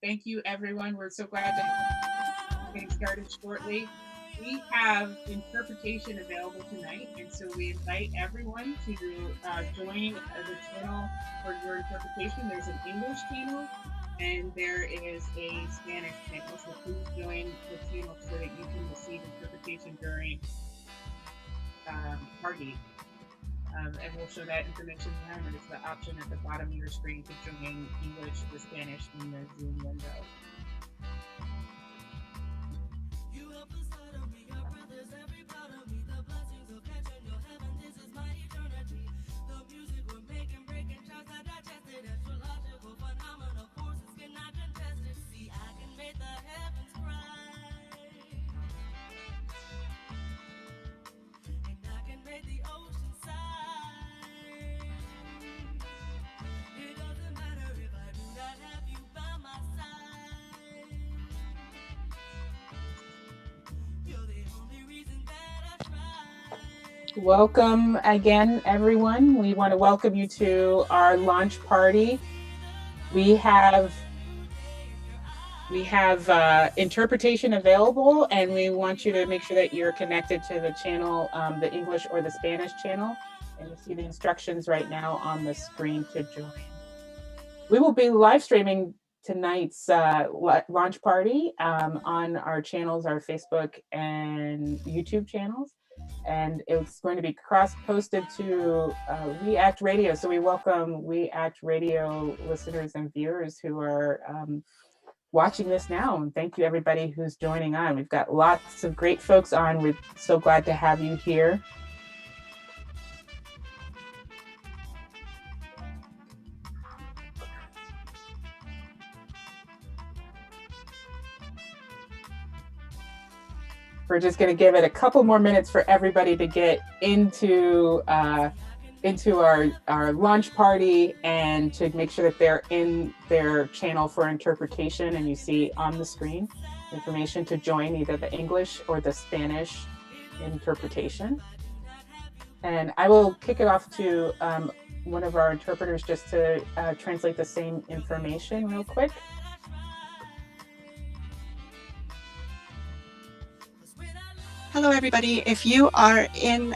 Thank you, everyone. We're so glad to get started shortly. We have interpretation available tonight, and so we invite everyone to join the channel for your interpretation. There's an English channel and there is a Spanish channel, so please join the channel so that you can receive interpretation during party. And we'll show that information now, and it's the option at the bottom of your screen to join English or Spanish in the Zoom window. Welcome again, everyone. We want to welcome you to our launch party. We have interpretation available, and we want you to make sure that you're connected to the channel, the English or the Spanish channel. And you see the instructions right now on the screen to join. We will be live streaming tonight's launch party on our channels, our Facebook and YouTube channels. And it's going to be cross-posted to WeAct Radio. So we welcome WeAct Radio listeners and viewers who are watching this now. And thank you, everybody who's joining on. We've got lots of great folks on. We're so glad to have you here. We're just going to give it a couple more minutes for everybody to get into our launch party and to make sure that they're in their channel for interpretation. And you see on the screen information to join either the English or the Spanish interpretation. And I will kick it off to one of our interpreters just to translate the same information real quick. Hello, everybody. If you are in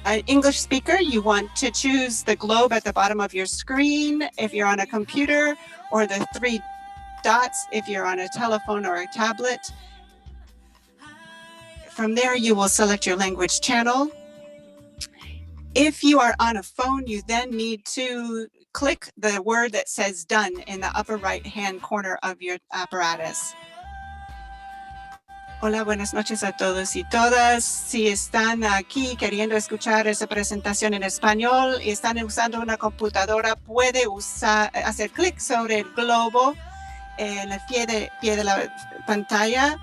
an English speaker, you want to choose the globe at the bottom of your screen if you're on a computer, or the three dots if you're on a telephone or a tablet. From there, you will select your language channel. If you are on a phone, you then need to click the word that says done in the upper right-hand corner of your apparatus. Hola, buenas noches a todos y todas. Si están aquí queriendo escuchar esa presentación en español y están usando una computadora, puede hacer clic sobre el globo en el pie de la pantalla,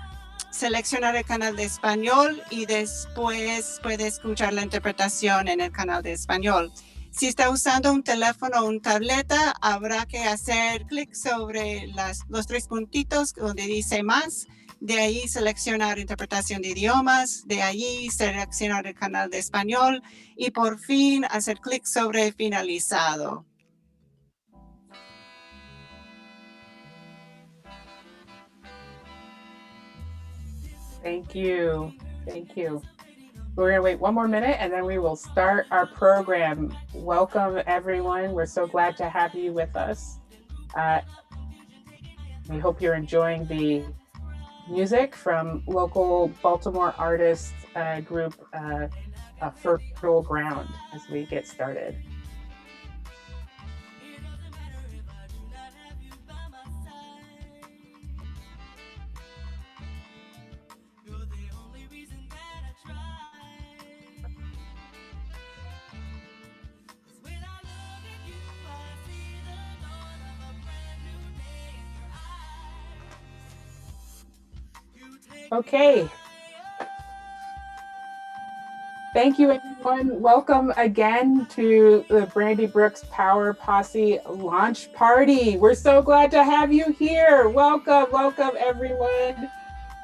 seleccionar el canal de español y después puede escuchar la interpretación en el canal de español. Si está usando un teléfono o una tableta, habrá que hacer clic sobre los tres puntitos donde dice más. De ahí seleccionar interpretación de idiomas, de ahí seleccionar el canal de español y por fin hacer clic sobre finalizado. Thank you. Thank you. We're going to wait one more minute and then we will start our program. Welcome, everyone. We're so glad to have you with us. We hope you're enjoying the music from local Baltimore artist group Fertile Ground as we get started. Okay. Thank you, everyone. Welcome again to the Brandy Brooks Power Posse launch party. We're so glad to have you here. Welcome, welcome, everyone.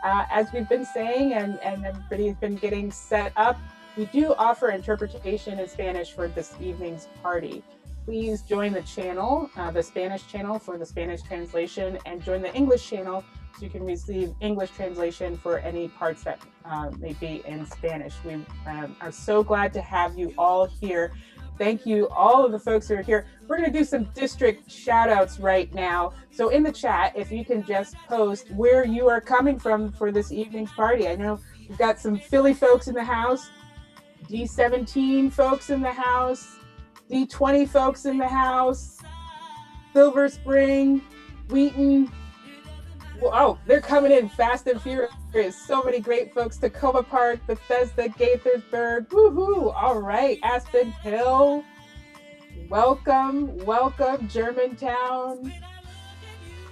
As we've been saying, and everybody's been getting set up, we do offer interpretation in Spanish for this evening's party. please join the channel, the Spanish channel for the Spanish translation, and join the English channel so you can receive English translation for any parts that may be in Spanish. We are so glad to have you all here. Thank you, all of the folks who are here. We're going to do some district shout outs right now. So in the chat, if you can just post where you are coming from for this evening's party. I know we've got some Philly folks in the house, D17 folks in the house, D20 folks in the house, Silver Spring, Wheaton. Oh, they're coming in fast and furious. So many great folks. Tacoma Park, Bethesda, Gaithersburg. Woohoo! All right, Aspen Hill. Welcome, welcome, Germantown.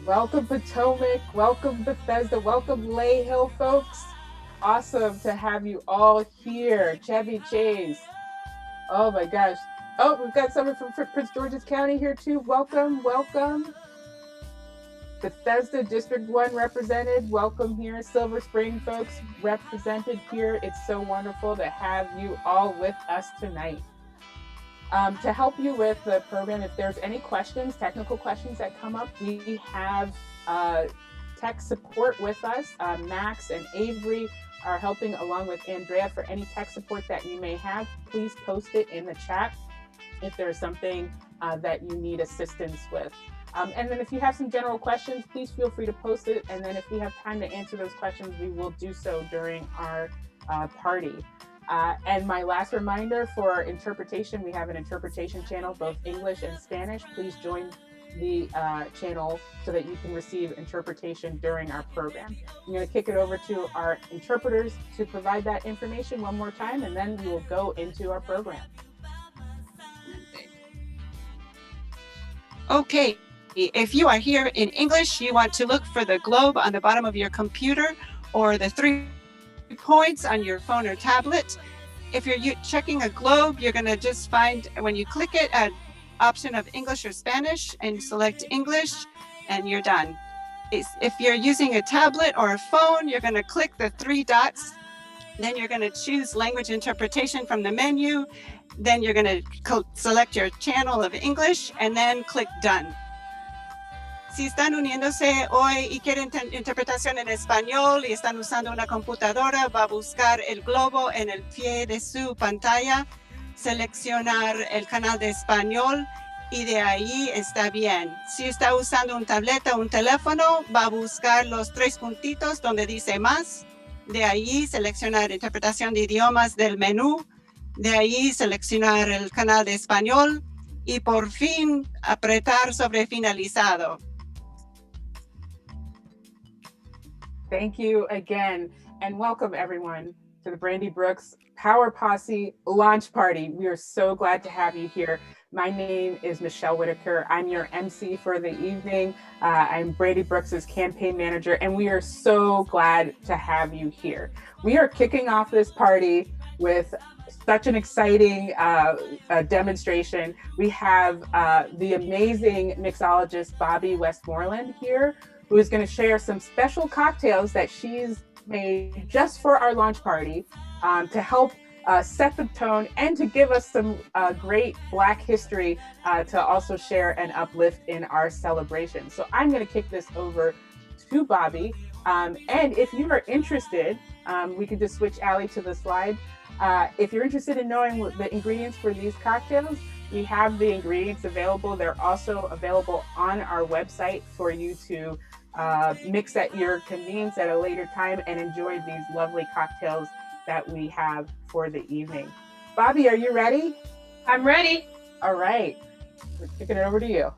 Welcome, Potomac. Welcome, Bethesda. Welcome, Lay Hill, folks. Awesome to have you all here. Chevy Chase. Oh my gosh. Oh, we've got someone from Prince George's County here too. Welcome, welcome. Bethesda District 1 represented. Welcome here. Silver Spring folks represented here. It's so wonderful to have you all with us tonight. To help you with the program, if there's any questions, technical questions that come up, we have tech support with us. Max and Avery are helping along with Andrea for any tech support that you may have. Please post it in the chat if there's something that you need assistance with. And then if you have some general questions, please feel free to post it. And then if we have time to answer those questions, we will do so during our party. And my last reminder for interpretation, we have an interpretation channel, both English and Spanish. Please join the channel so that you can receive interpretation during our program. I'm going to kick it over to our interpreters to provide that information one more time, and then we will go into our program. Okay. If you are here in English, you want to look for the globe on the bottom of your computer or the 3 points on your phone or tablet. If you're checking a globe, you're going to just find, when you click it, an option of English or Spanish and select English, and you're done. If you're using a tablet or a phone, you're going to click the 3 dots. Then you're going to choose language interpretation from the menu. Then you're going to select your channel of English and then click done. Si están uniéndose hoy y quieren interpretación en español y están usando una computadora, va a buscar el globo en el pie de su pantalla, seleccionar el canal de español y de ahí está bien. Si está usando un tableta o un teléfono, va a buscar los 3 puntitos donde dice más. De ahí seleccionar interpretación de idiomas del menú. De ahí seleccionar el canal de español y por fin apretar sobre finalizado. Thank you again, and welcome everyone to the Brandy Brooks Power Posse launch party. We are so glad to have you here. My name is Michelle Whitaker. I'm your MC for the evening. I'm Brandy Brooks's campaign manager, and we are so glad to have you here. We are kicking off this party with such an exciting demonstration. We have the amazing mixologist Bobby Westmoreland here, who is going to share some special cocktails that she's made just for our launch party to help set the tone and to give us some great Black history to also share and uplift in our celebration. So I'm going to kick this over to Bobby. And if you are interested, we can just switch Allie to the slide. If you're interested in knowing what the ingredients for these cocktails, we have the ingredients available. They're also available on our website for you to mix at your convenience at a later time and enjoy these lovely cocktails that we have for the evening. Bobby, are you ready? I'm ready. All right, we're kicking it over to you.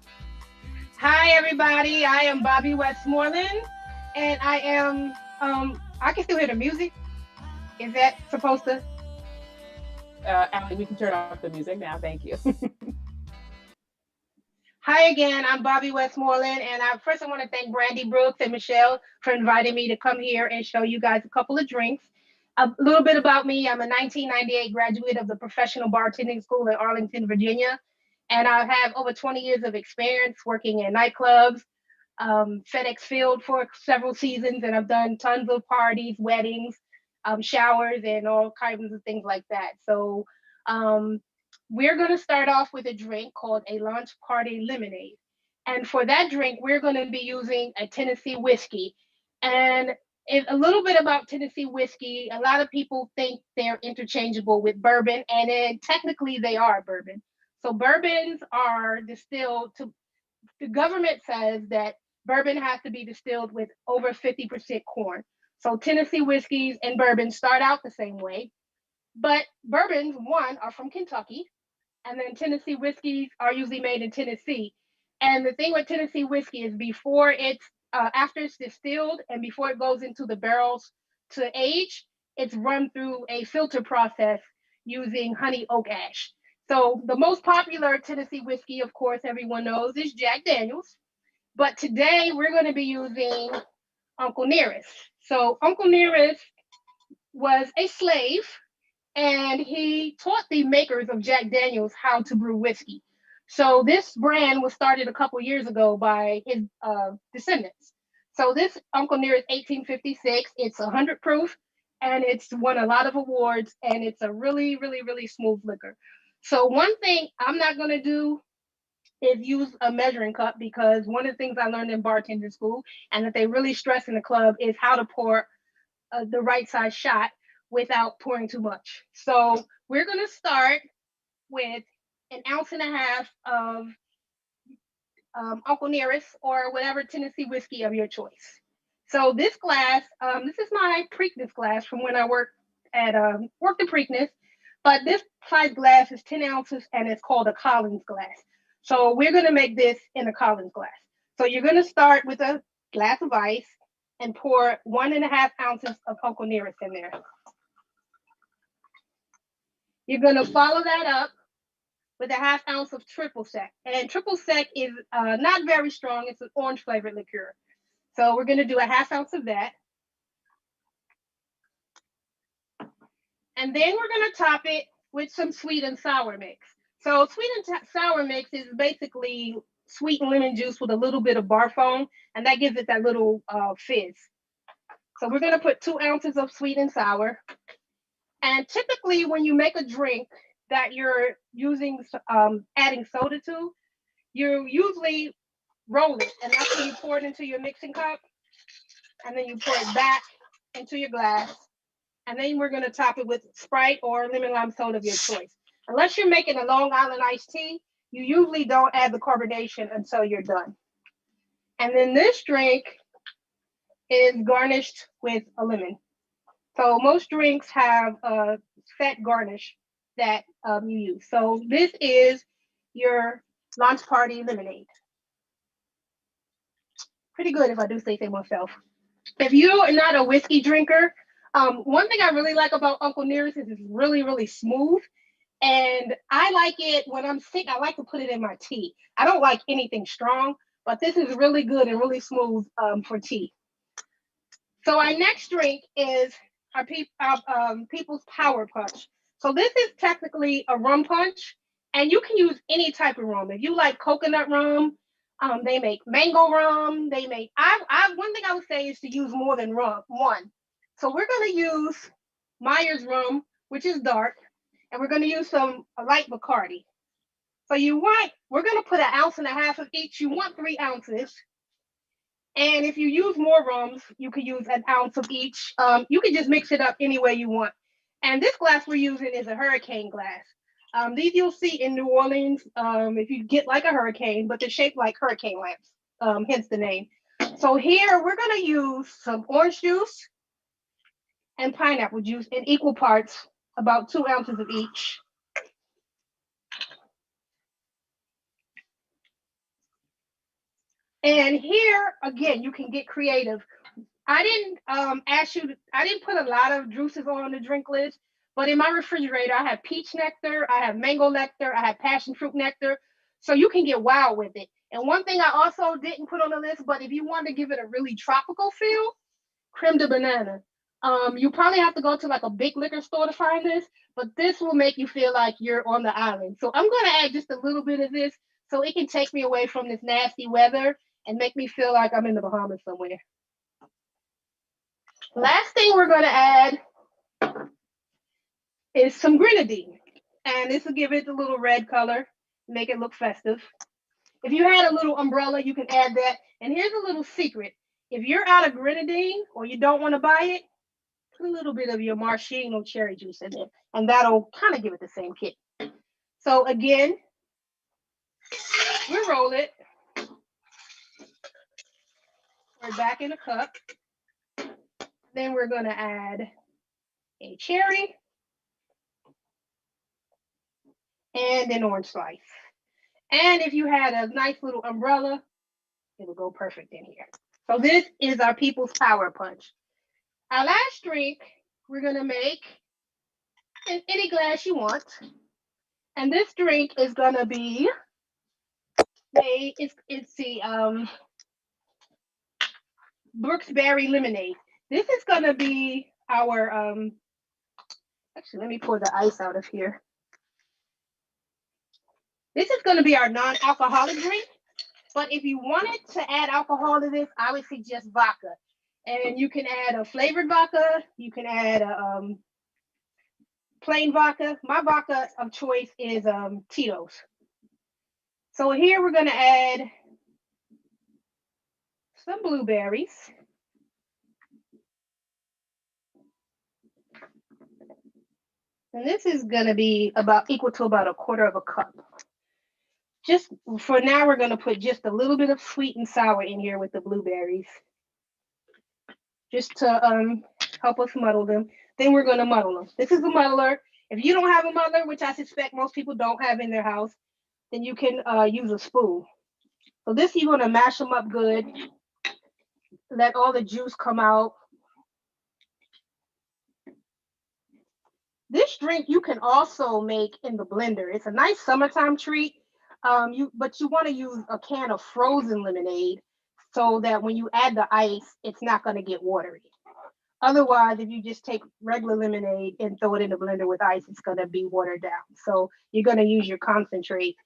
Hi, everybody. I am Bobby Westmoreland, and I am, I can still hear the music. Is that supposed to? Allie, we can turn off the music now. Thank you. Hi again, I'm Bobby Westmoreland, and first I want to thank Brandy Brooks and Michelle for inviting me to come here and show you guys a couple of drinks. A little bit about me, I'm a 1998 graduate of the Professional Bartending School in Arlington, Virginia, and I have over 20 years of experience working in nightclubs, FedEx Field for several seasons, and I've done tons of parties, weddings, showers, and all kinds of things like that. So we're going to start off with a drink called a launch party lemonade. And for that drink, we're going to be using a Tennessee whiskey. And a little bit about Tennessee whiskey, a lot of people think they're interchangeable with bourbon, and technically they are bourbon. So bourbons are distilled to, the government says that bourbon has to be distilled with over 50% corn. So Tennessee whiskeys and bourbon start out the same way, but bourbons, one, are from Kentucky, and then Tennessee whiskeys are usually made in Tennessee. And the thing with Tennessee whiskey is before it's after it's distilled and before it goes into the barrels to age, it's run through a filter process using honey oak ash. So the most popular Tennessee whiskey, of course, everyone knows, is Jack Daniels. But today we're going to be using Uncle Nearest. So Uncle Nearest was a slave, and he taught the makers of Jack Daniels how to brew whiskey. So this brand was started a couple years ago by his descendants. So this Uncle Nearest 1856, it's 100 proof, and it's won a lot of awards, and it's a really, really, really smooth liquor. So one thing I'm not going to do is use a measuring cup, because one of the things I learned in bartending school and that they really stress in the club is how to pour the right size shot without pouring too much. So we're going to start with 1.5 ounces of Uncle Nearest or whatever Tennessee whiskey of your choice. So this glass, this is my Preakness glass from when I worked at Preakness, but this size glass is 10 ounces and it's called a Collins glass. So we're going to make this in a Collins glass. So you're going to start with a glass of ice and pour 1.5 ounces of Uncle Nearest in there. You're going to follow that up with 1/2 ounce of triple sec. And triple sec is not very strong. It's an orange flavored liqueur. So we're going to do 1/2 ounce of that. And then we're going to top it with some sweet and sour mix. So sweet and sour mix is basically sweet lemon juice with a little bit of bar foam, and that gives it that little fizz. So we're going to put 2 ounces of sweet and sour. And typically when you make a drink that you're using, adding soda to, you usually roll it, and that's when you pour it into your mixing cup, and then you pour it back into your glass, and then we're going to top it with Sprite or lemon lime soda of your choice. Unless you're making a Long Island iced tea, you usually don't add the carbonation until you're done. And then this drink is garnished with a lemon. So most drinks have a set garnish that you use. So this is your launch party lemonade. Pretty good, if I do say so myself. If you are not a whiskey drinker, one thing I really like about Uncle Nearest is it's really, really smooth. And I like it when I'm sick. I like to put it in my tea. I don't like anything strong, but this is really good and really smooth for tea. So our next drink is our People's Power Punch. So this is technically a rum punch, and you can use any type of rum. If you like coconut rum, they make mango rum. They make, one thing I would say is to use more than one. So we're going to use Myers rum, which is dark, and we're going to use some light Bacardi. So we're going to put 1.5 ounces of each. You want 3 ounces. And if you use more rums, you could use 1 ounce of each. You can just mix it up any way you want. And this glass we're using is a hurricane glass. These you'll see in New Orleans if you get like a hurricane, but they're shaped like hurricane lamps, hence the name. So here we're going to use some orange juice and pineapple juice in equal parts, about 2 ounces of each. And here, again, you can get creative. I didn't put a lot of juices on the drink list, but in my refrigerator, I have peach nectar, I have mango nectar, I have passion fruit nectar. So you can get wild with it. And one thing I also didn't put on the list, but if you want to give it a really tropical feel, Creme De Banana. You probably have to go to like a big liquor store to find this, but this will make you feel like you're on the island. So I'm going to add just a little bit of this so it can take me away from this nasty weather and make me feel like I'm in the Bahamas somewhere. Last thing we're going to add is some grenadine. And this will give it a little red color, make it look festive. If you had a little umbrella, you can add that. And here's a little secret. If you're out of grenadine or you don't want to buy it, put a little bit of your maraschino cherry juice in there, and that'll kind of give it the same kick. So again, we roll it. We're back in a cup. Then we're going to add a cherry and an orange slice. And if you had a nice little umbrella, it will go perfect in here. So this is our People's Power Punch. Our last drink, we're going to make in any glass you want. And this drink is going to be made, it's the Brooks Berry Lemonade. This is going to be our, actually, let me pour the ice out of here. This is going to be our non-alcoholic drink. But if you wanted to add alcohol to this, I would suggest vodka. And you can add a flavored vodka. You can add a plain vodka. My vodka of choice is Tito's. So here we're going to add some blueberries. And this is going to be equal to about 1/4 cup. Just for now, we're going to put just a little bit of sweet and sour in here with the blueberries, just to help us muddle them. Then we're going to muddle them. This is a muddler. If you don't have a muddler, which I suspect most people don't have in their house, then you can use a spoon. So this, you're going to mash them up good. Let all the juice come out. This drink you can also make in the blender. It's a nice summertime treat. But you want to use a can of frozen lemonade so that when you add the ice, it's not going to get watery. Otherwise, if you just take regular lemonade and throw it in the blender with ice, it's going to be watered down. So you're going to use your concentrated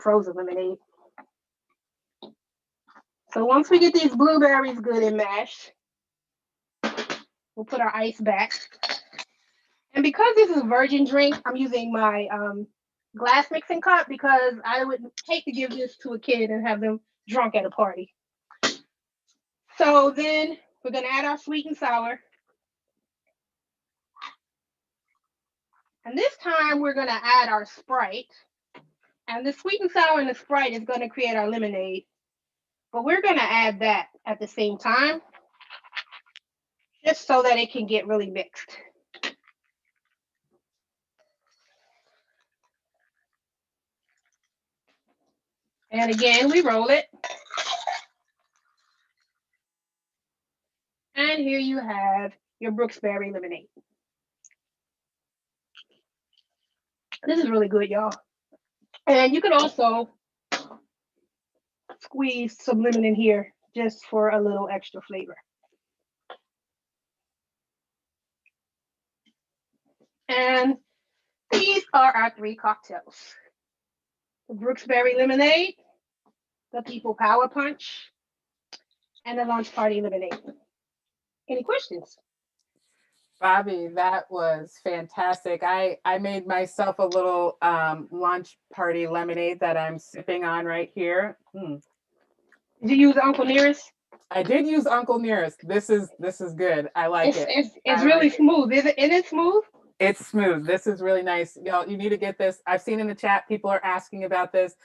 frozen lemonade. So once we get these blueberries good and mashed, we'll put our ice back. And because this is a virgin drink, I'm using my glass mixing cup because I would hate to give this to a kid and have them drunk at a party. So then we're going to add our sweet and sour. And this time we're going to add our Sprite. And the sweet and sour and the Sprite is going to create our lemonade. But we're going to add that at the same time, just so that it can get really mixed. And again, we roll it. And here you have your Brooks Berry Lemonade. This is really good, y'all. And you can also squeeze some lemon in here just for a little extra flavor. And these are our 3 cocktails. The Brooks Berry Lemonade, the People Power Punch, and the Launch Party Lemonade. Any questions? Bobby, that was fantastic. I made myself a little launch party lemonade that I'm sipping on right here. Did you use Uncle Nearest? I did use Uncle Nearest. This is good. I like it. It's really smooth. Is it smooth? It's smooth. This is really nice. Y'all, you need to get this. I've seen in the chat, people are asking about this.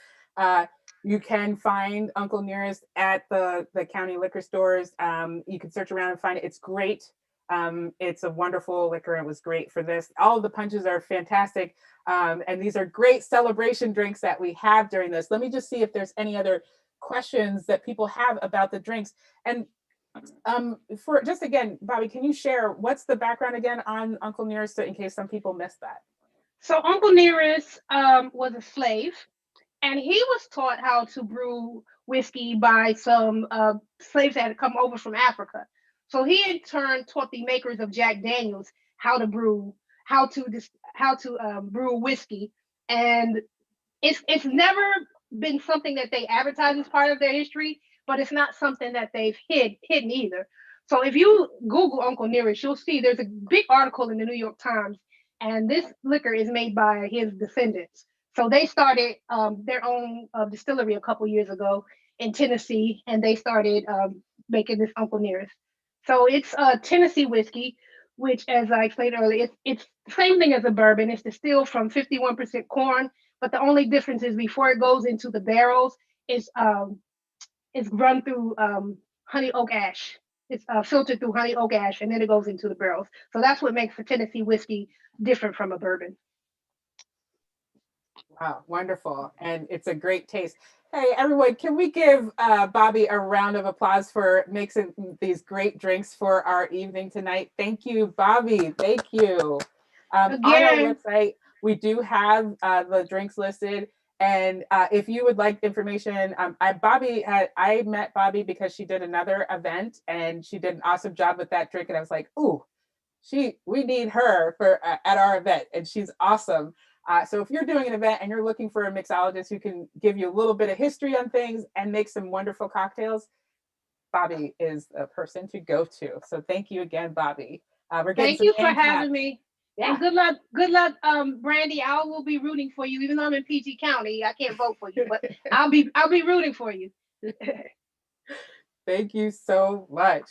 You can find Uncle Nearest at the county liquor stores. You can search around and find it. It's great. It's a wonderful liquor. It was great for this. All of the punches are fantastic. And these are great celebration drinks that we have during this. Let me just see if there's any other questions that people have about the drinks. And for just again, Bobby, can you share what's the background again on Uncle Nearest in case some people missed that? So Uncle Nearest was a slave, and he was taught how to brew whiskey by some slaves that had come over from Africa. So he in turn taught the makers of Jack Daniels how to brew whiskey, and it's never been something that they advertise as part of their history, but it's not something that they've hidden either. So if you Google Uncle Nearest, you'll see there's a big article in the New York Times And this liquor is made by his descendants. So they started their own distillery a couple years ago in Tennessee, and they started making this Uncle Nearest. So it's Tennessee whiskey, which, as I explained earlier, it's the same thing as a bourbon. It's distilled from 51% corn, but the only difference is before it goes into the barrels, it's run through honey oak ash. It's filtered through honey oak ash, and then it goes into the barrels. So that's what makes the Tennessee whiskey different from a bourbon. Wow, wonderful. And it's a great taste. Hey, everyone, can we give Bobby a round of applause for mixing these great drinks for our evening tonight? Thank you, Bobby. Thank you. On our website, we do have the drinks listed. And if you would like information, I met Bobby because she did another event and she did an awesome job with that drink. And I was like, ooh, we need her for at our event, and she's awesome. So if you're doing an event and you're looking for a mixologist who can give you a little bit of history on things and make some wonderful cocktails, Bobby is a person to go to. So thank you again, Bobby. Thank you for having me. Yeah. And good luck, Brandy. I will be rooting for you, even though I'm in PG County. I can't vote for you, but I'll be rooting for you. Thank you so much.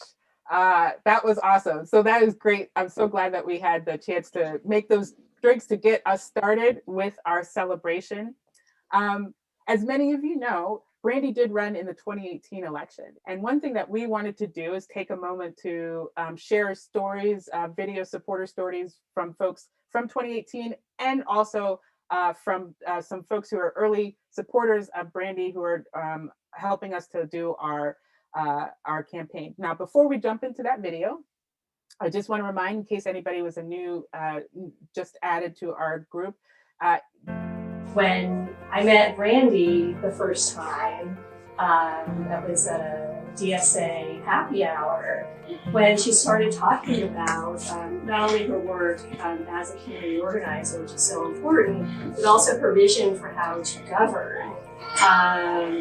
That was awesome. So that is great. I'm so glad that we had the chance to make those drinks to get us started with our celebration. As many of you know, Brandy did run in the 2018 election. And one thing that we wanted to do is take a moment to share stories, video supporter stories from folks from 2018, and also from some folks who are early supporters of Brandy, who are helping us to do our campaign. Now, before we jump into that video, I just want to remind, in case anybody was a new, just added to our group. When I met Brandy the first time, that was at a DSA happy hour, when she started talking about not only her work as a community organizer, which is so important, but also her vision for how to govern.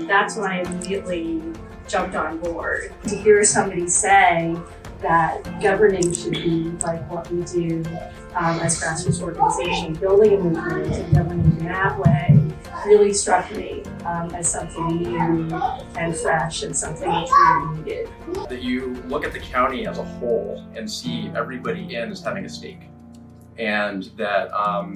That's when I immediately jumped on board. To hear somebody say that governing should be like what we do as grassroots organization, building a movement and governing in that way really struck me as something new and fresh and something that's really needed. That you look at the county as a whole and see everybody in as having a stake, and that a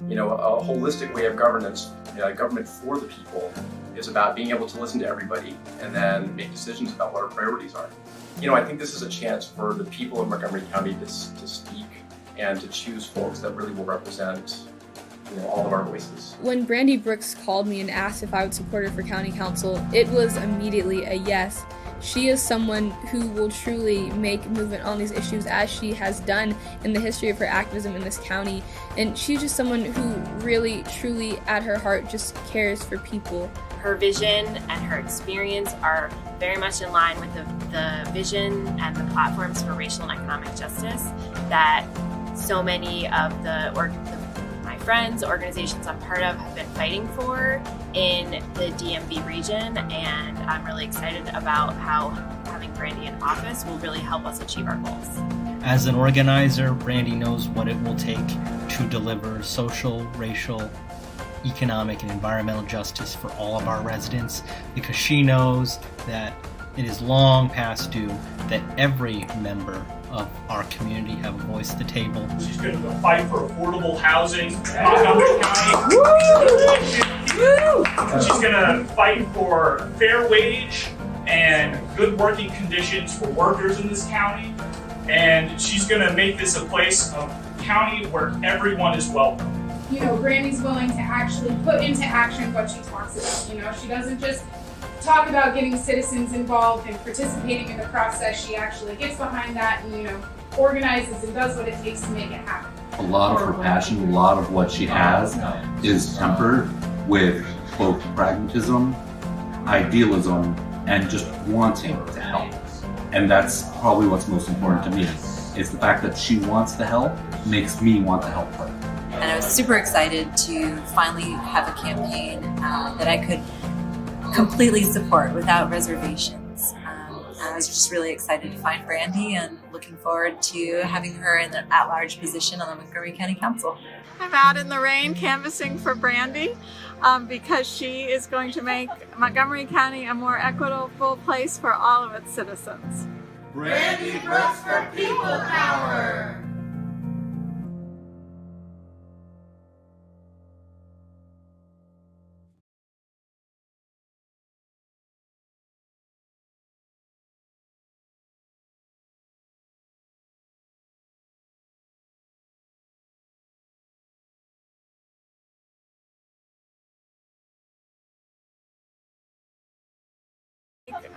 holistic way of governance, government for the people, is about being able to listen to everybody and then make decisions about what our priorities are. I think this is a chance for the people of Montgomery County to speak and to choose folks that really will represent all of our voices. When Brandy Brooks called me and asked if I would support her for county council, it was immediately a yes. She is someone who will truly make movement on these issues, as she has done in the history of her activism in this county. And she's just someone who really, truly, at her heart, just cares for people. Her vision and her experience are very much in line with the vision and the platforms for racial and economic justice that so many of my friends, organizations I'm part of, have been fighting for in the DMV region, and I'm really excited about how having Brandy in office will really help us achieve our goals. As an organizer, Brandy knows what it will take to deliver social, racial, economic, and environmental justice for all of our residents, because she knows that it is long past due that every member of our community have a voice at the table. She's going to go fight for affordable housing in Montgomery County. She's going to fight for a fair wage and good working conditions for workers in this county. And she's going to make this a place, a county where everyone is welcome. Brandy's willing to actually put into action what she talks about. She doesn't just talk about getting citizens involved and participating in the process. She actually gets behind that and, organizes and does what it takes to make it happen. A lot of her passion, a lot of what she has is tempered with both pragmatism, idealism, and just wanting to help. And that's probably what's most important to me, is the fact that she wants to help makes me want to help her. And I was super excited to finally have a campaign that I could completely support without reservations. I was just really excited to find Brandy and looking forward to having her in the at-large position on the Montgomery County Council. I'm out in the rain canvassing for Brandy because she is going to make Montgomery County a more equitable place for all of its citizens. Brandy Brooks for People Power!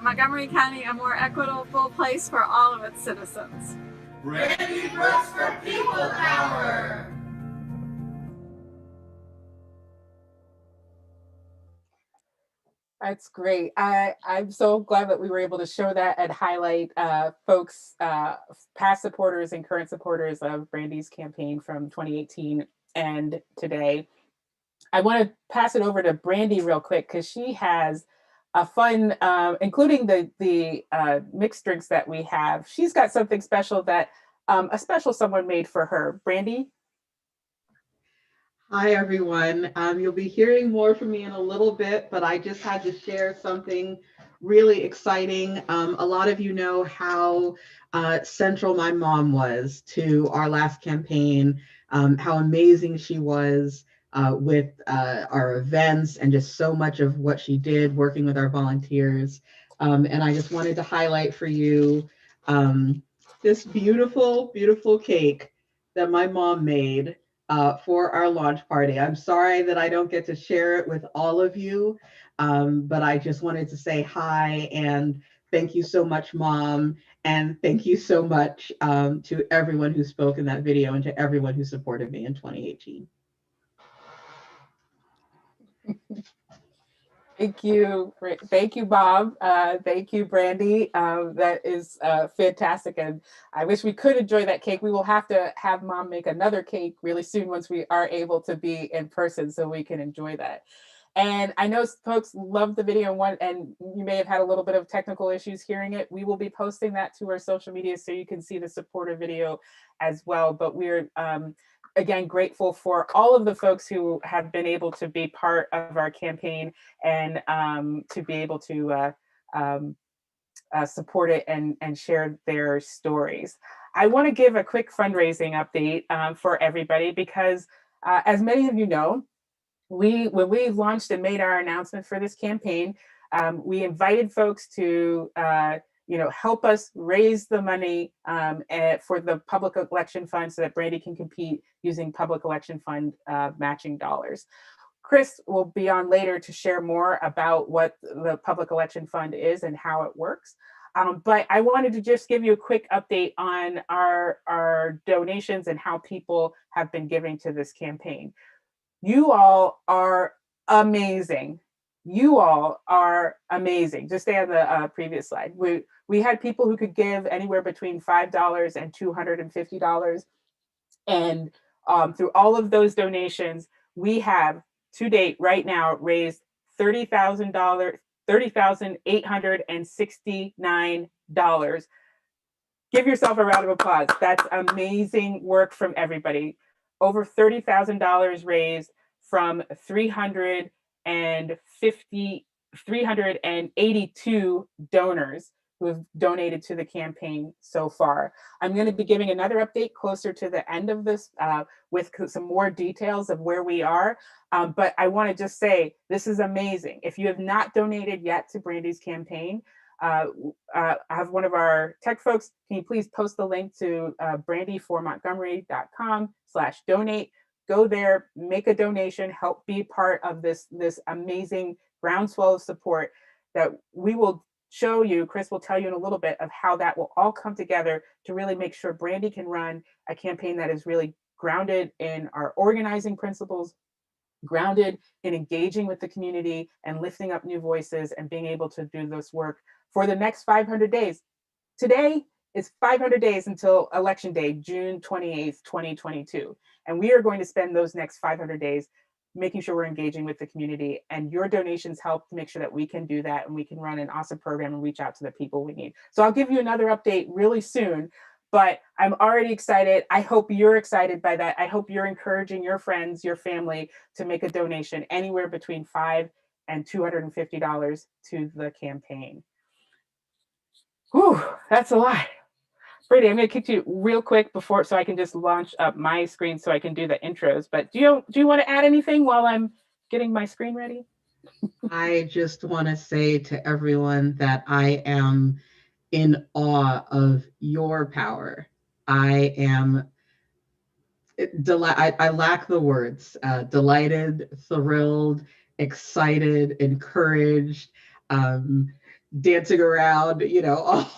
Montgomery County a more equitable place for all of its citizens. Brandy Brooks for People Power! That's great. I'm so glad that we were able to show that and highlight folks, past supporters and current supporters of Brandy's campaign from 2018 and today. I want to pass it over to Brandy real quick because she has a fun, including the mixed drinks that we have. She's got something special that a special someone made for her. Brandy? Hi, everyone. You'll be hearing more from me in a little bit, but I just had to share something really exciting. A lot of you know how central my mom was to our last campaign, how amazing she was with our events and just so much of what she did working with our volunteers. And I just wanted to highlight for you this beautiful, beautiful cake that my mom made for our launch party. I'm sorry that I don't get to share it with all of you, but I just wanted to say hi and thank you so much, Mom. And thank you so much to everyone who spoke in that video and to everyone who supported me in 2018. Thank you. Thank you, Bob. Thank you, Brandy. That is fantastic. And I wish we could enjoy that cake. We will have to have Mom make another cake really soon once we are able to be in person so we can enjoy that. And I know folks love the video and you may have had a little bit of technical issues hearing it. We will be posting that to our social media so you can see the supporter video as well. But we're again, grateful for all of the folks who have been able to be part of our campaign and to be able to support it and share their stories. I want to give a quick fundraising update for everybody because as many of you know, when we launched and made our announcement for this campaign, we invited folks to help us raise the money for the public election fund so that Brandy can compete using public election fund matching dollars. Chris will be on later to share more about what the public election fund is and how it works. But I wanted to just give you a quick update on our donations and how people have been giving to this campaign. You all are amazing. You all are amazing. Just stay on the previous slide. We had people who could give anywhere between $5 and $250. And through all of those donations, we have to date right now raised $30,869. Give yourself a round of applause. That's amazing work from everybody. Over $30,000 raised from 382 donors who have donated to the campaign so far. I'm going to be giving another update closer to the end of this with some more details of where we are. But I want to just say, this is amazing. If you have not donated yet to Brandy's campaign, I have one of our tech folks, can you please post the link to brandyformontgomery.com/donate. Go there, make a donation, help be part of this amazing groundswell of support that we will show you. Chris will tell you in a little bit of how that will all come together to really make sure Brandy can run a campaign that is really grounded in our organizing principles, grounded in engaging with the community and lifting up new voices and being able to do this work for the next 500 days. Today is 500 days until Election Day, June 28th, 2022. And we are going to spend those next 500 days making sure we're engaging with the community, and your donations help to make sure that we can do that and we can run an awesome program and reach out to the people we need. So I'll give you another update really soon, but I'm already excited. I hope you're excited by that. I hope you're encouraging your friends, your family to make a donation anywhere between $5 and $250 to the campaign. Whew, that's a lot. Brady, I'm going to kick you real quick before, so I can just launch up my screen so I can do the intros. But do you want to add anything while I'm getting my screen ready? I just want to say to everyone that I am in awe of your power. I am I lack the words. Delighted, thrilled, excited, encouraged, dancing around,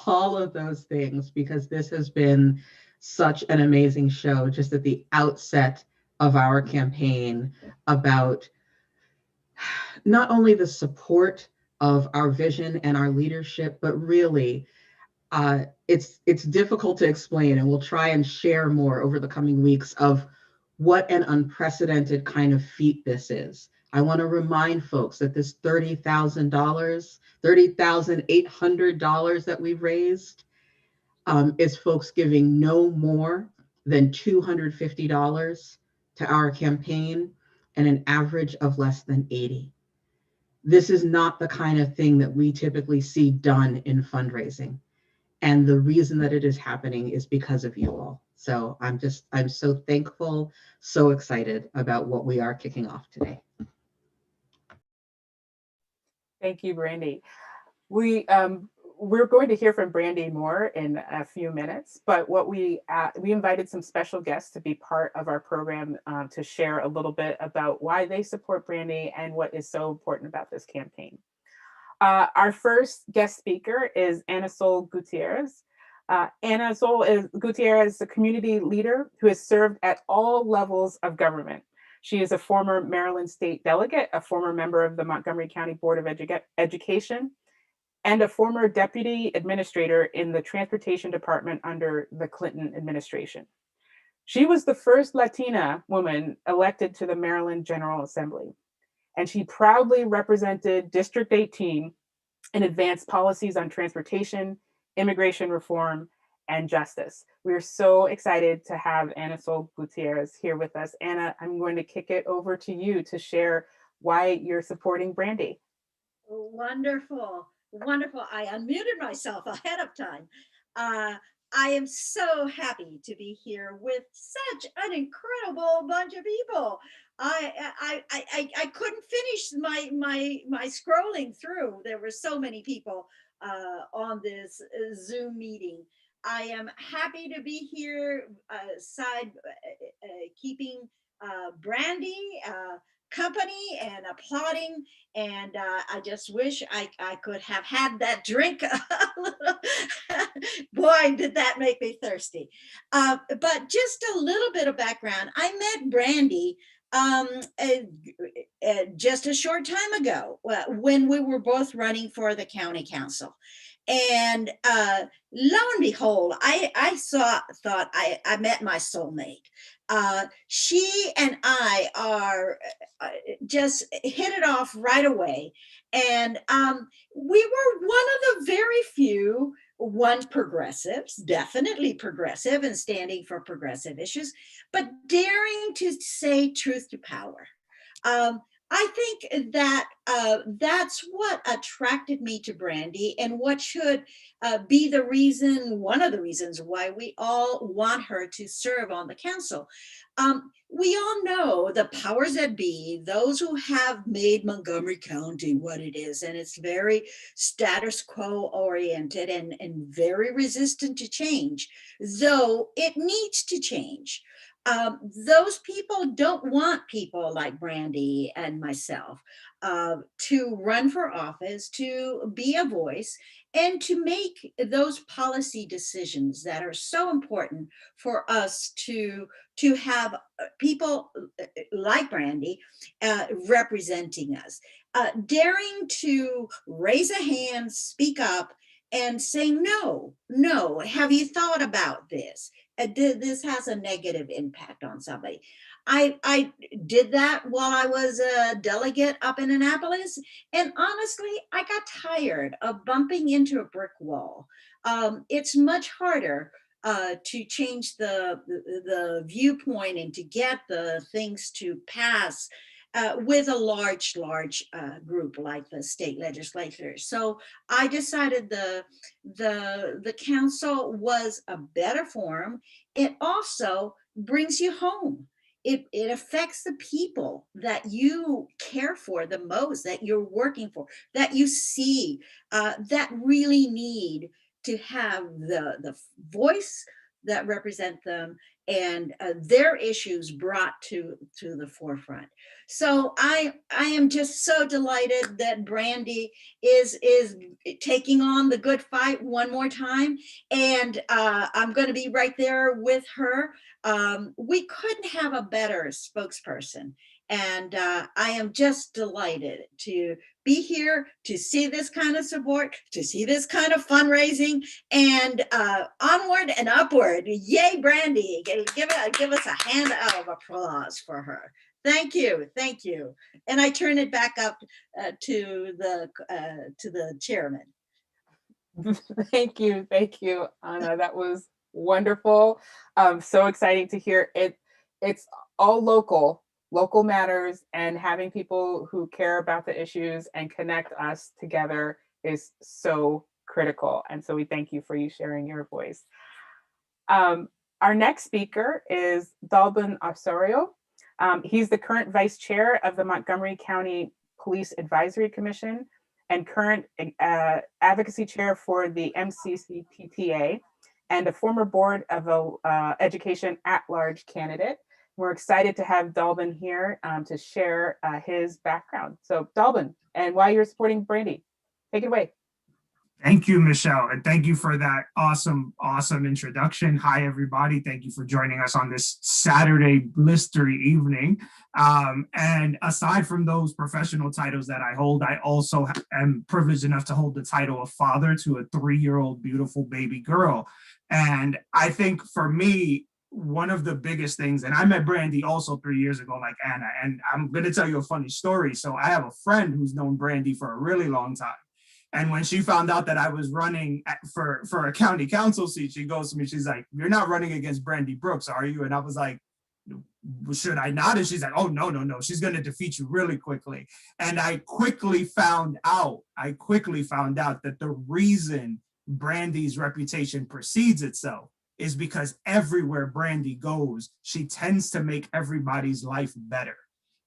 all of those things, because this has been such an amazing show just at the outset of our campaign about not only the support of our vision and our leadership, but really it's difficult to explain, and we'll try and share more over the coming weeks of what an unprecedented kind of feat this is. I want to remind folks that this $30,800 that we've raised is folks giving no more than $250 to our campaign and an average of less than $80. This is not the kind of thing that we typically see done in fundraising. And the reason that it is happening is because of you all. So I'm so thankful, so excited about what we are kicking off today. Thank you, Brandy. We're going to hear from Brandy more in a few minutes, but what we invited some special guests to be part of our program to share a little bit about why they support Brandy and what is so important about this campaign. Our first guest speaker is Ana Sol Gutierrez. Ana Sol Gutierrez is a community leader who has served at all levels of government. She is a former Maryland state delegate, a former member of the Montgomery County Board of Education, and a former deputy administrator in the transportation department under the Clinton administration. She was the first Latina woman elected to the Maryland General Assembly, and she proudly represented District 18 and advanced policies on transportation, immigration reform, and justice. We are so excited to have Ana Sol Gutierrez here with us. Ana, I'm going to kick it over to you to share why you're supporting Brandy. Wonderful, wonderful. I unmuted myself ahead of time. I am so happy to be here with such an incredible bunch of people. I couldn't finish my scrolling through. There were so many people on this Zoom meeting. I am happy to be here, keeping Brandy company and applauding, and I just wish I could have had that drink. Boy, did that make me thirsty. But just a little bit of background. I met Brandy just a short time ago when we were both running for the county council. And lo and behold, I thought I met my soulmate. She and I are just hit it off right away. And we were one of the very few progressives, definitely progressive and standing for progressive issues, but daring to say truth to power. I think that that's what attracted me to Brandy, and what should be the reason, one of the reasons why we all want her to serve on the council. We all know the powers that be, those who have made Montgomery County what it is, and it's very status quo oriented and very resistant to change, though it needs to change. Those people don't want people like Brandy and myself to run for office, to be a voice, and to make those policy decisions that are so important for us to have people like Brandy representing us, daring to raise a hand, speak up, and say, no, have you thought about this? This has a negative impact on somebody. I did that while I was a delegate up in Annapolis. And honestly, I got tired of bumping into a brick wall. It's much harder to change the viewpoint and to get the things to pass with a large group like the state legislature. So I decided the council was a better forum. It also brings you home. It affects the people that you care for the most, that you're working for, that you see, that really need to have the voice that represent them and their issues brought to the forefront. So I am just so delighted that Brandy is taking on the good fight one more time, and I'm going to be right there with her. We couldn't have a better spokesperson, and I am just delighted to be here to see this kind of support, to see this kind of fundraising, and onward and upward. Yay, Brandy! Give us a hand of applause for her. Thank you, thank you. And I turn it back up to the chairman. Thank you, Anna. That was wonderful. So exciting to hear it. It's all local matters, and having people who care about the issues and connect us together is so critical. And so we thank you for you sharing your voice. Our next speaker is Dalban Osorio. He's the current vice chair of the Montgomery County Police Advisory Commission and current advocacy chair for the MCCPTA, and a former board of education at-large candidate. We're excited to have Dalban here to share his background. So Dalban, and why you're supporting Brandy. Take it away. Thank you, Michelle, and thank you for that awesome introduction. Hi, everybody. Thank you for joining us on this Saturday blistery evening. And aside from those professional titles that I hold, I also am privileged enough to hold the title of father to a 3-year-old beautiful baby girl. And I think for me, one of the biggest things, and I met Brandy also 3 years ago, like Anna, and I'm going to tell you a funny story. So I have a friend who's known Brandy for a really long time. And when she found out that I was running for a county council seat, she goes to me, she's like, "You're not running against Brandy Brooks, are you?" And I was like, "Should I not?" And she's like, "Oh, no. She's going to defeat you really quickly." And I quickly found out that the reason Brandy's reputation precedes itself is because everywhere Brandy goes, she tends to make everybody's life better.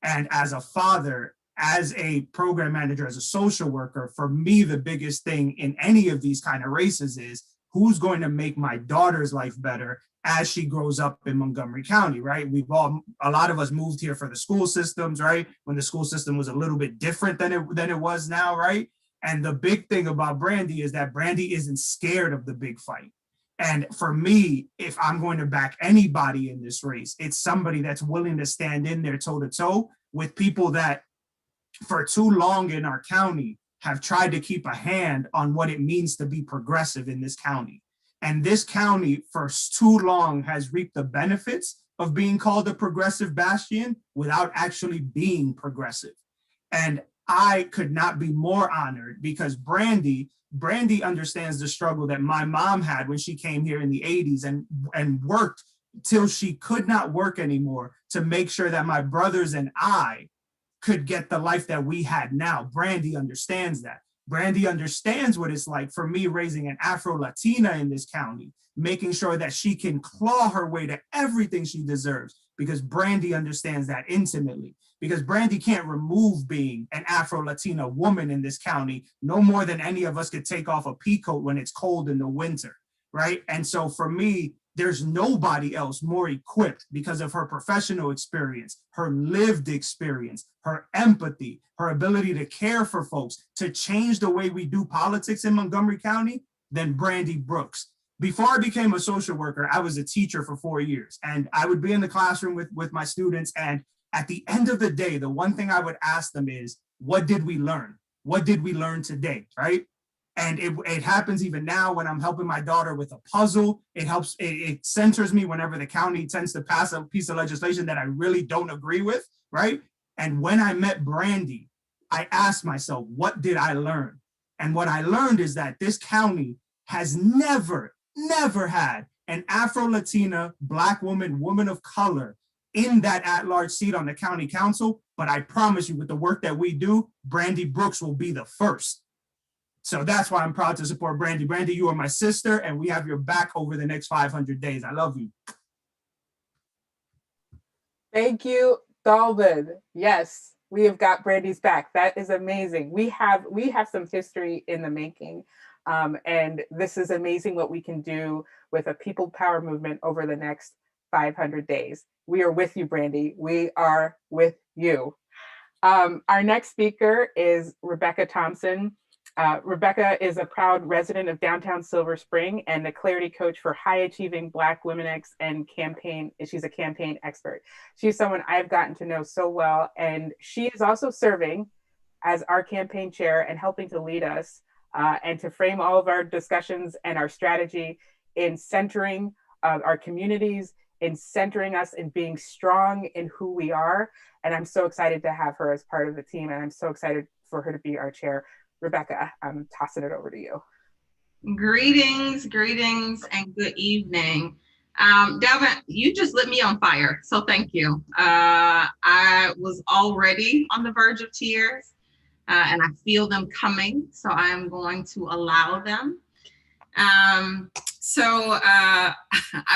And as a father, as a program manager, as a social worker, for me, the biggest thing in any of these kind of races is who's going to make my daughter's life better as she grows up in Montgomery County, right? A lot of us moved here for the school systems, right? When the school system was a little bit different than it was now, right? And the big thing about Brandy is that Brandy isn't scared of the big fight. And for me, if I'm going to back anybody in this race, it's somebody that's willing to stand in there toe to toe with people that for too long in our county have tried to keep a hand on what it means to be progressive in this county. And this county for too long has reaped the benefits of being called a progressive bastion without actually being progressive. And I could not be more honored because Brandy understands the struggle that my mom had when she came here in the 80s and worked till she could not work anymore to make sure that my brothers and I could get the life that we had now. Brandy understands that. Brandy understands what it's like for me raising an Afro-Latina in this county, making sure that she can claw her way to everything she deserves, because Brandy understands that intimately. Because Brandy can't remove being an Afro-Latina woman in this county no more than any of us could take off a pea coat when it's cold in the winter, right? And so for me, there's nobody else more equipped because of her professional experience, her lived experience, her empathy, her ability to care for folks, to change the way we do politics in Montgomery County than Brandy Brooks. Before I became a social worker, I was a teacher for 4 years, and I would be in the classroom with my students. And at the end of the day, the one thing I would ask them is, what did we learn? What did we learn today, right? And it happens even now when I'm helping my daughter with a puzzle. It helps, it centers me whenever the county tends to pass a piece of legislation that I really don't agree with, right? And when I met Brandy, I asked myself, what did I learn? And what I learned is that this county has never had an Afro-Latina, Black woman, woman of color in that at-large seat on the county council. But I promise you, with the work that we do, Brandy Brooks will be the first. So that's why I'm proud to support Brandy. Brandy, you are my sister, and we have your back over the next 500 days. I love you. Thank you, Dalvin. Yes, we have got Brandy's back. That is amazing. We have some history in the making. And this is amazing what we can do with a people power movement over the next 500 days. We are with you, Brandy. We are with you. Our next speaker is Rebecca Thompson. Rebecca is a proud resident of downtown Silver Spring and the Clarity Coach for High Achieving Black Women and campaign. She's a campaign expert. She's someone I've gotten to know so well, and she is also serving as our campaign chair and helping to lead us and to frame all of our discussions and our strategy in centering our communities, in centering us in being strong in who we are. And I'm so excited to have her as part of the team, and I'm so excited for her to be our chair. Rebecca, I'm tossing it over to you. Greetings, and good evening. Dalvin, you just lit me on fire, so thank you. I was already on the verge of tears, and I feel them coming, so I'm going to allow them. I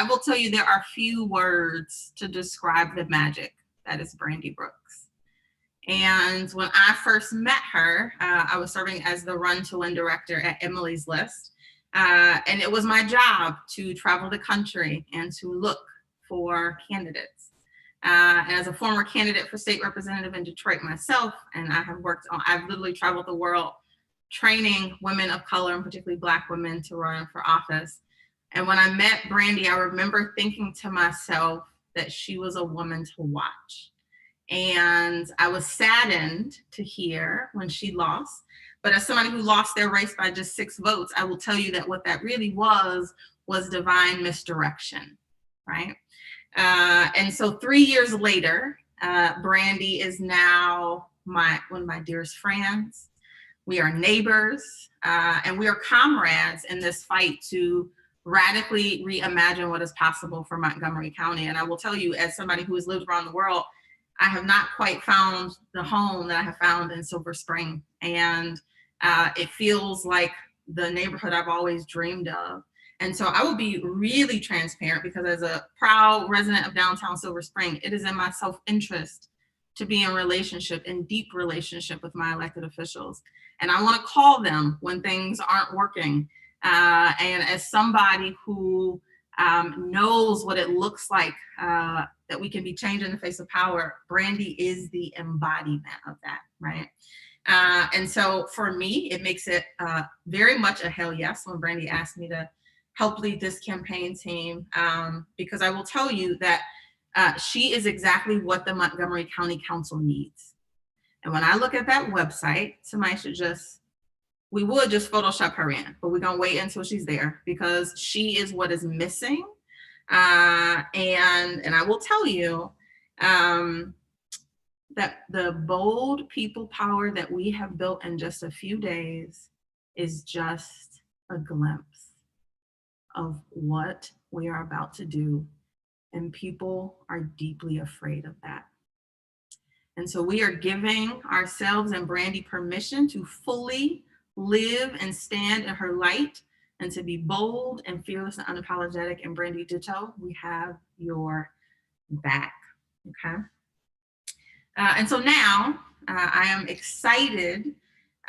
will tell you there are few words to describe the magic that is Brandy Brooks. And when I first met her, I was serving as the Run to Win director at Emily's List. And it was my job to travel the country and to look for candidates. And as a former candidate for state representative in Detroit myself, and I've literally traveled the world training women of color, and particularly Black women, to run for office. And when I met Brandy, I remember thinking to myself that she was a woman to watch. And I was saddened to hear when she lost. But as somebody who lost their race by just 6 votes, I will tell you that what that really was divine misdirection, right? And so 3 years later, Brandy is now one of my dearest friends. We are neighbors, and we are comrades in this fight to radically reimagine what is possible for Montgomery County. And I will tell you, as somebody who has lived around the world, I have not quite found the home that I have found in Silver Spring. And it feels like the neighborhood I've always dreamed of. And so I will be really transparent, because as a proud resident of downtown Silver Spring, it is in my self-interest to be in deep relationship with my elected officials. And I want to call them when things aren't working. And as somebody who knows what it looks like that we can be changed in the face of power, Brandy is the embodiment of that, right? And so for me, it makes it very much a hell yes when Brandy asked me to help lead this campaign team, because I will tell you that she is exactly what the Montgomery County Council needs. And when I look at that website, somebody should we would just Photoshop her in, but we're gonna wait until she's there, because she is what is missing. And I will tell you that the bold people power that we have built in just a few days is just a glimpse of what we are about to do. And people are deeply afraid of that. And so we are giving ourselves and Brandy permission to fully live and stand in her light, and to be bold and fearless and unapologetic. And Brandy ditto, we have your back, okay? And so now I am excited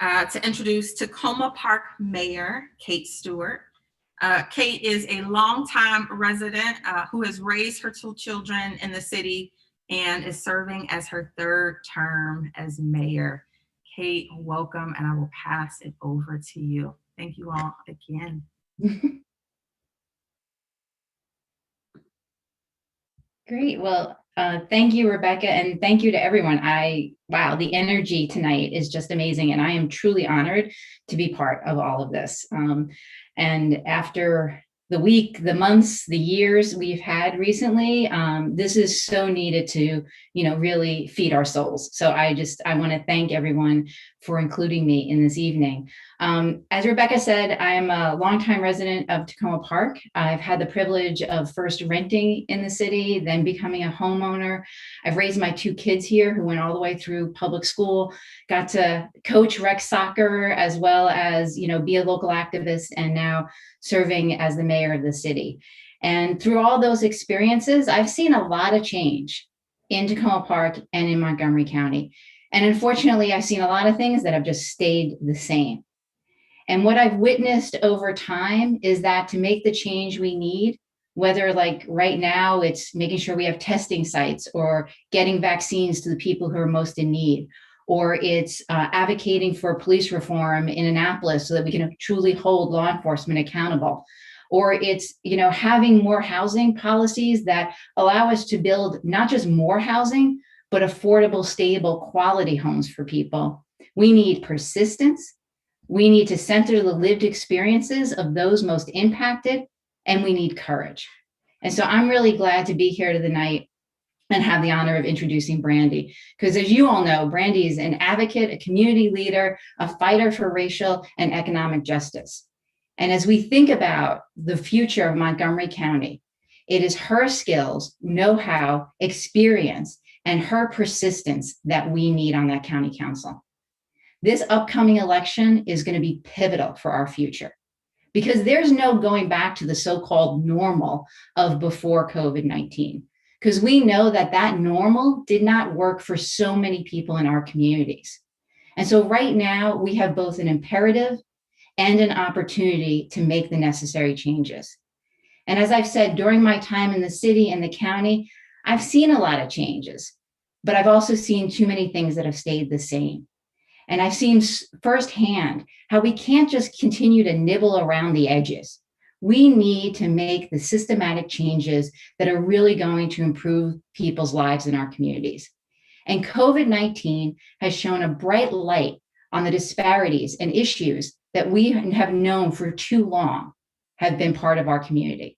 to introduce Tacoma Park Mayor Kate Stewart. Kate is a longtime resident who has raised her 2 children in the city and is serving as her 3rd term as mayor. Kate, welcome, and I will pass it over to you. Thank you all again. Great. Well, Thank you, Rebecca, and thank you to everyone. Wow, the energy tonight is just amazing, and I am truly honored to be part of all of this. And after the week, the months, the years we've had recently, this is so needed to, really feed our souls. So I want to thank everyone for including me in this evening. As Rebecca said, I am a longtime resident of Tacoma Park. I've had the privilege of first renting in the city, then becoming a homeowner. I've raised my 2 kids here who went all the way through public school, got to coach rec soccer, as well as, be a local activist, and now serving as the mayor of the city. And through all those experiences, I've seen a lot of change in Tacoma Park and in Montgomery County. And unfortunately, I've seen a lot of things that have just stayed the same. And what I've witnessed over time is that to make the change we need, whether like right now, it's making sure we have testing sites or getting vaccines to the people who are most in need, or it's advocating for police reform in Annapolis so that we can truly hold law enforcement accountable, or it's, having more housing policies that allow us to build not just more housing, but affordable, stable, quality homes for people. We need persistence. We need to center the lived experiences of those most impacted, and we need courage. And so I'm really glad to be here tonight and have the honor of introducing Brandy, because as you all know, Brandy is an advocate, a community leader, a fighter for racial and economic justice. And as we think about the future of Montgomery County, it is her skills, know-how, experience, and her persistence that we need on that county council. This upcoming election is going to be pivotal for our future, because there's no going back to the so-called normal of before COVID-19, because we know that normal did not work for so many people in our communities. And so right now we have both an imperative and an opportunity to make the necessary changes. And as I've said, during my time in the city and the county, I've seen a lot of changes, but I've also seen too many things that have stayed the same. And I've seen firsthand how we can't just continue to nibble around the edges. We need to make the systematic changes that are really going to improve people's lives in our communities. And COVID-19 has shown a bright light on the disparities and issues that we have known for too long have been part of our community.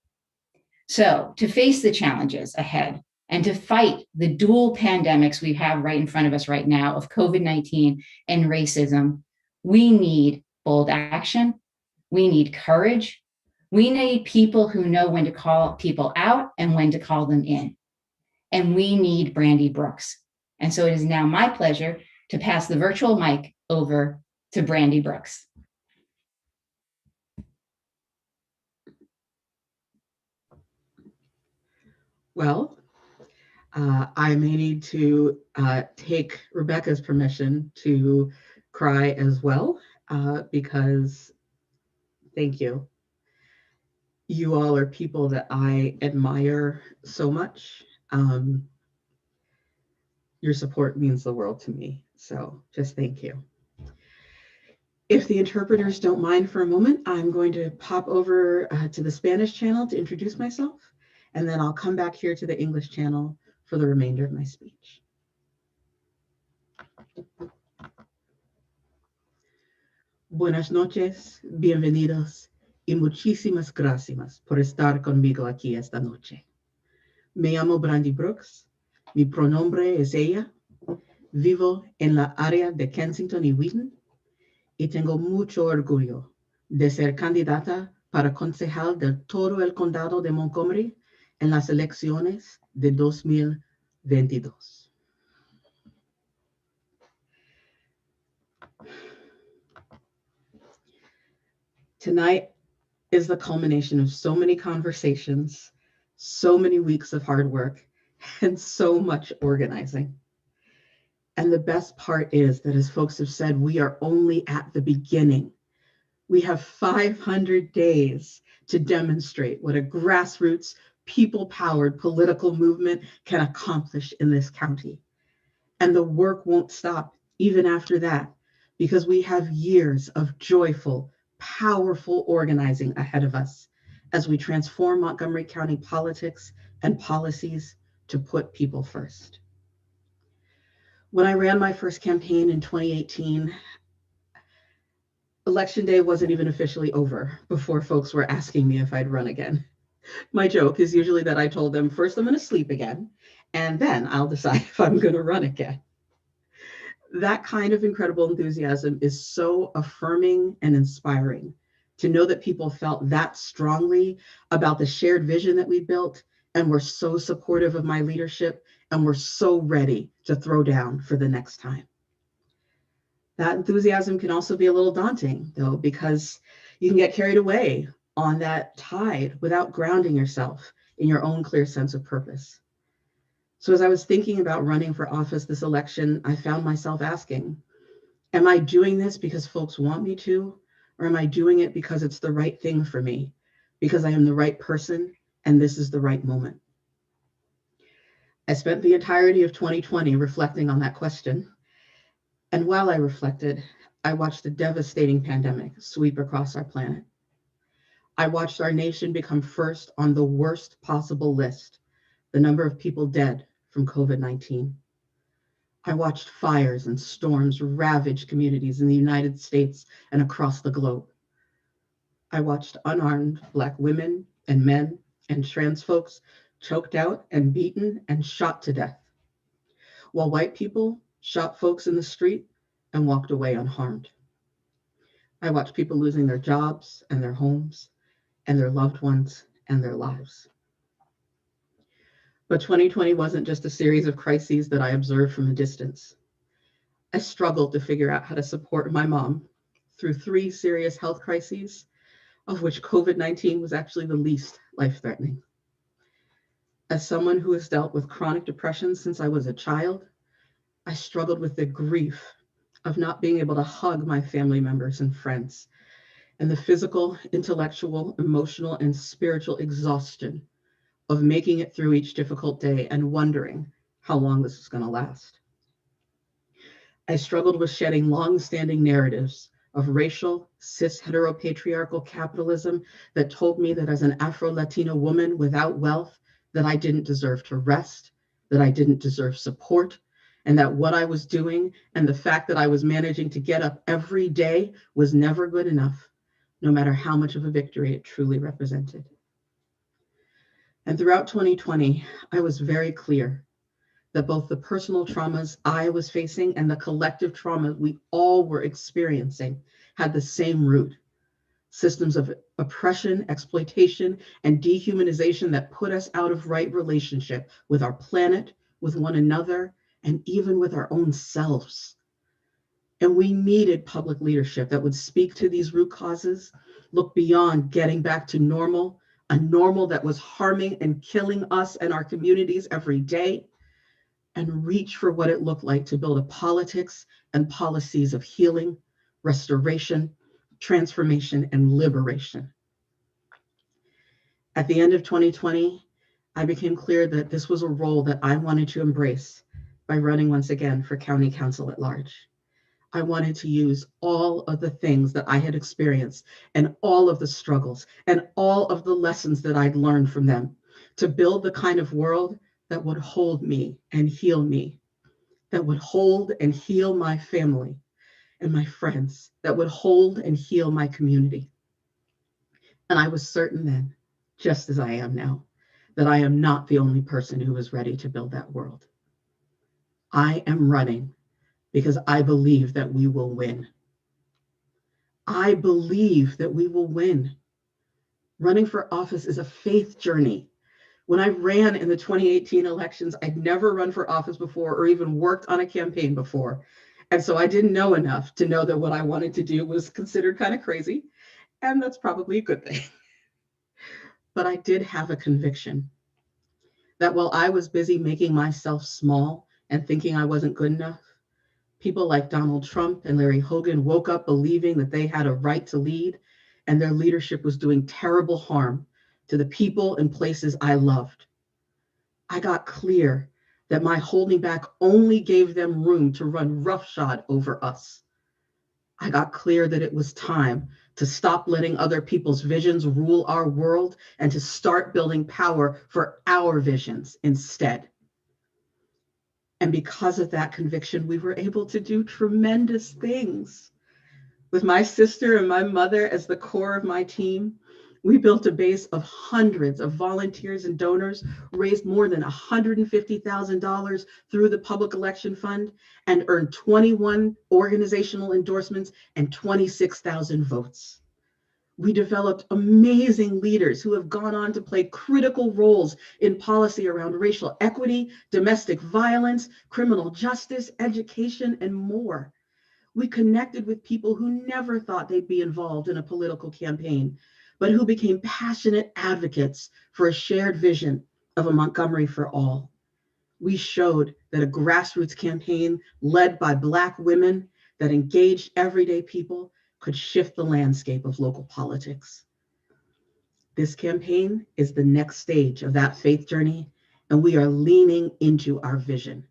So to face the challenges ahead and to fight the dual pandemics we have right in front of us right now of COVID-19 and racism, we need bold action. We need courage. We need people who know when to call people out and when to call them in. And we need Brandy Brooks. And so it is now my pleasure to pass the virtual mic over to Brandy Brooks. Well, I may need to take Rebecca's permission to cry as well, because thank you. You all are people that I admire so much. Your support means the world to me. So just thank you. If the interpreters don't mind for a moment, I'm going to pop over to the Spanish channel to introduce myself, and then I'll come back here to the English channel for the remainder of my speech. Buenas noches, bienvenidos, y muchísimas gracias por estar conmigo aquí esta noche. Me llamo Brandy Brooks, mi pronombre es ella, vivo en la área de Kensington y Wheaton, y tengo mucho orgullo de ser candidata para concejal de todo el condado de Montgomery en las elecciones de 2022. Tonight is the culmination of so many conversations, so many weeks of hard work, and so much organizing. And the best part is that, as folks have said, we are only at the beginning. We have 500 days to demonstrate what a grassroots, people-powered political movement can accomplish in this county. And the work won't stop even after that, because we have years of joyful, powerful organizing ahead of us as we transform Montgomery County politics and policies to put people first. When I ran my first campaign in 2018, Election day wasn't even officially over before folks were asking me if I'd run again. My joke is usually that I told them, first I'm going to sleep again, and then I'll decide if I'm going to run again. That kind of incredible enthusiasm is so affirming and inspiring to know that people felt that strongly about the shared vision that we built and were so supportive of my leadership and were so ready to throw down for the next time. That enthusiasm can also be a little daunting, though, because you can get carried away on that tide without grounding yourself in your own clear sense of purpose. So as I was thinking about running for office this election, I found myself asking, am I doing this because folks want me to, or am I doing it because it's the right thing for me, because I am the right person and this is the right moment? I spent the entirety of 2020 reflecting on that question. And while I reflected, I watched a devastating pandemic sweep across our planet. I watched our nation become first on the worst possible list, the number of people dead from COVID-19. I watched fires and storms ravage communities in the United States and across the globe. I watched unarmed Black women and men and trans folks choked out and beaten and shot to death, while white people shot folks in the street and walked away unharmed. I watched people losing their jobs and their homes and their loved ones and their lives. But 2020 wasn't just a series of crises that I observed from a distance. I struggled to figure out how to support my mom through 3 serious health crises, of which COVID-19 was actually the least life-threatening. As someone who has dealt with chronic depression since I was a child, I struggled with the grief of not being able to hug my family members and friends, and the physical, intellectual, emotional, and spiritual exhaustion of making it through each difficult day and wondering how long this is going to last. I struggled with shedding long-standing narratives of racial, cis heteropatriarchal capitalism that told me that as an Afro-Latina woman without wealth, that I didn't deserve to rest, that I didn't deserve support, and that what I was doing and the fact that I was managing to get up every day was never good enough, no matter how much of a victory it truly represented. And throughout 2020, I was very clear that both the personal traumas I was facing and the collective trauma we all were experiencing had the same root: systems of oppression, exploitation, and dehumanization that put us out of right relationship with our planet, with one another, and even with our own selves. And we needed public leadership that would speak to these root causes, look beyond getting back to normal, a normal that was harming and killing us and our communities every day, and reach for what it looked like to build a politics and policies of healing, restoration, transformation, and liberation. At the end of 2020, I became clear that this was a role that I wanted to embrace by running once again for County Council at Large. I wanted to use all of the things that I had experienced and all of the struggles and all of the lessons that I'd learned from them to build the kind of world that would hold me and heal me, that would hold and heal my family and my friends, that would hold and heal my community. And I was certain then, just as I am now, that I am not the only person who is ready to build that world. I am running because I believe that we will win. I believe that we will win. Running for office is a faith journey. When I ran in the 2018 elections, I'd never run for office before or even worked on a campaign before. And so I didn't know enough to know that what I wanted to do was considered kind of crazy. And that's probably a good thing. But I did have a conviction that while I was busy making myself small and thinking I wasn't good enough, people like Donald Trump and Larry Hogan woke up believing that they had a right to lead, and their leadership was doing terrible harm to the people and places I loved. I got clear that my holding back only gave them room to run roughshod over us. I got clear that it was time to stop letting other people's visions rule our world and to start building power for our visions instead. And because of that conviction, we were able to do tremendous things. With my sister and my mother as the core of my team, we built a base of hundreds of volunteers and donors, raised more than $150,000 through the Public Election Fund, and earned 21 organizational endorsements and 26,000 votes. We developed amazing leaders who have gone on to play critical roles in policy around racial equity, domestic violence, criminal justice, education, and more. We connected with people who never thought they'd be involved in a political campaign, but who became passionate advocates for a shared vision of a Montgomery for all. We showed that a grassroots campaign led by Black women that engaged everyday people could shift the landscape of local politics. This campaign is the next stage of that faith journey, and we are leaning into our vision.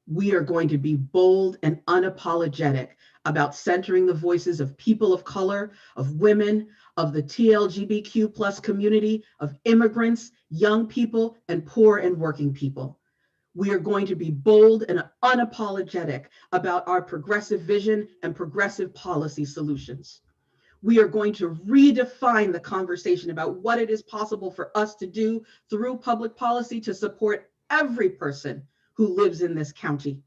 We are going to be bold and unapologetic about centering the voices of people of color, of women, of the TLGBTQ plus community, of immigrants, young people, and poor and working people. We are going to be bold and unapologetic about our progressive vision and progressive policy solutions. We are going to redefine the conversation about what it is possible for us to do through public policy to support every person who lives in this county.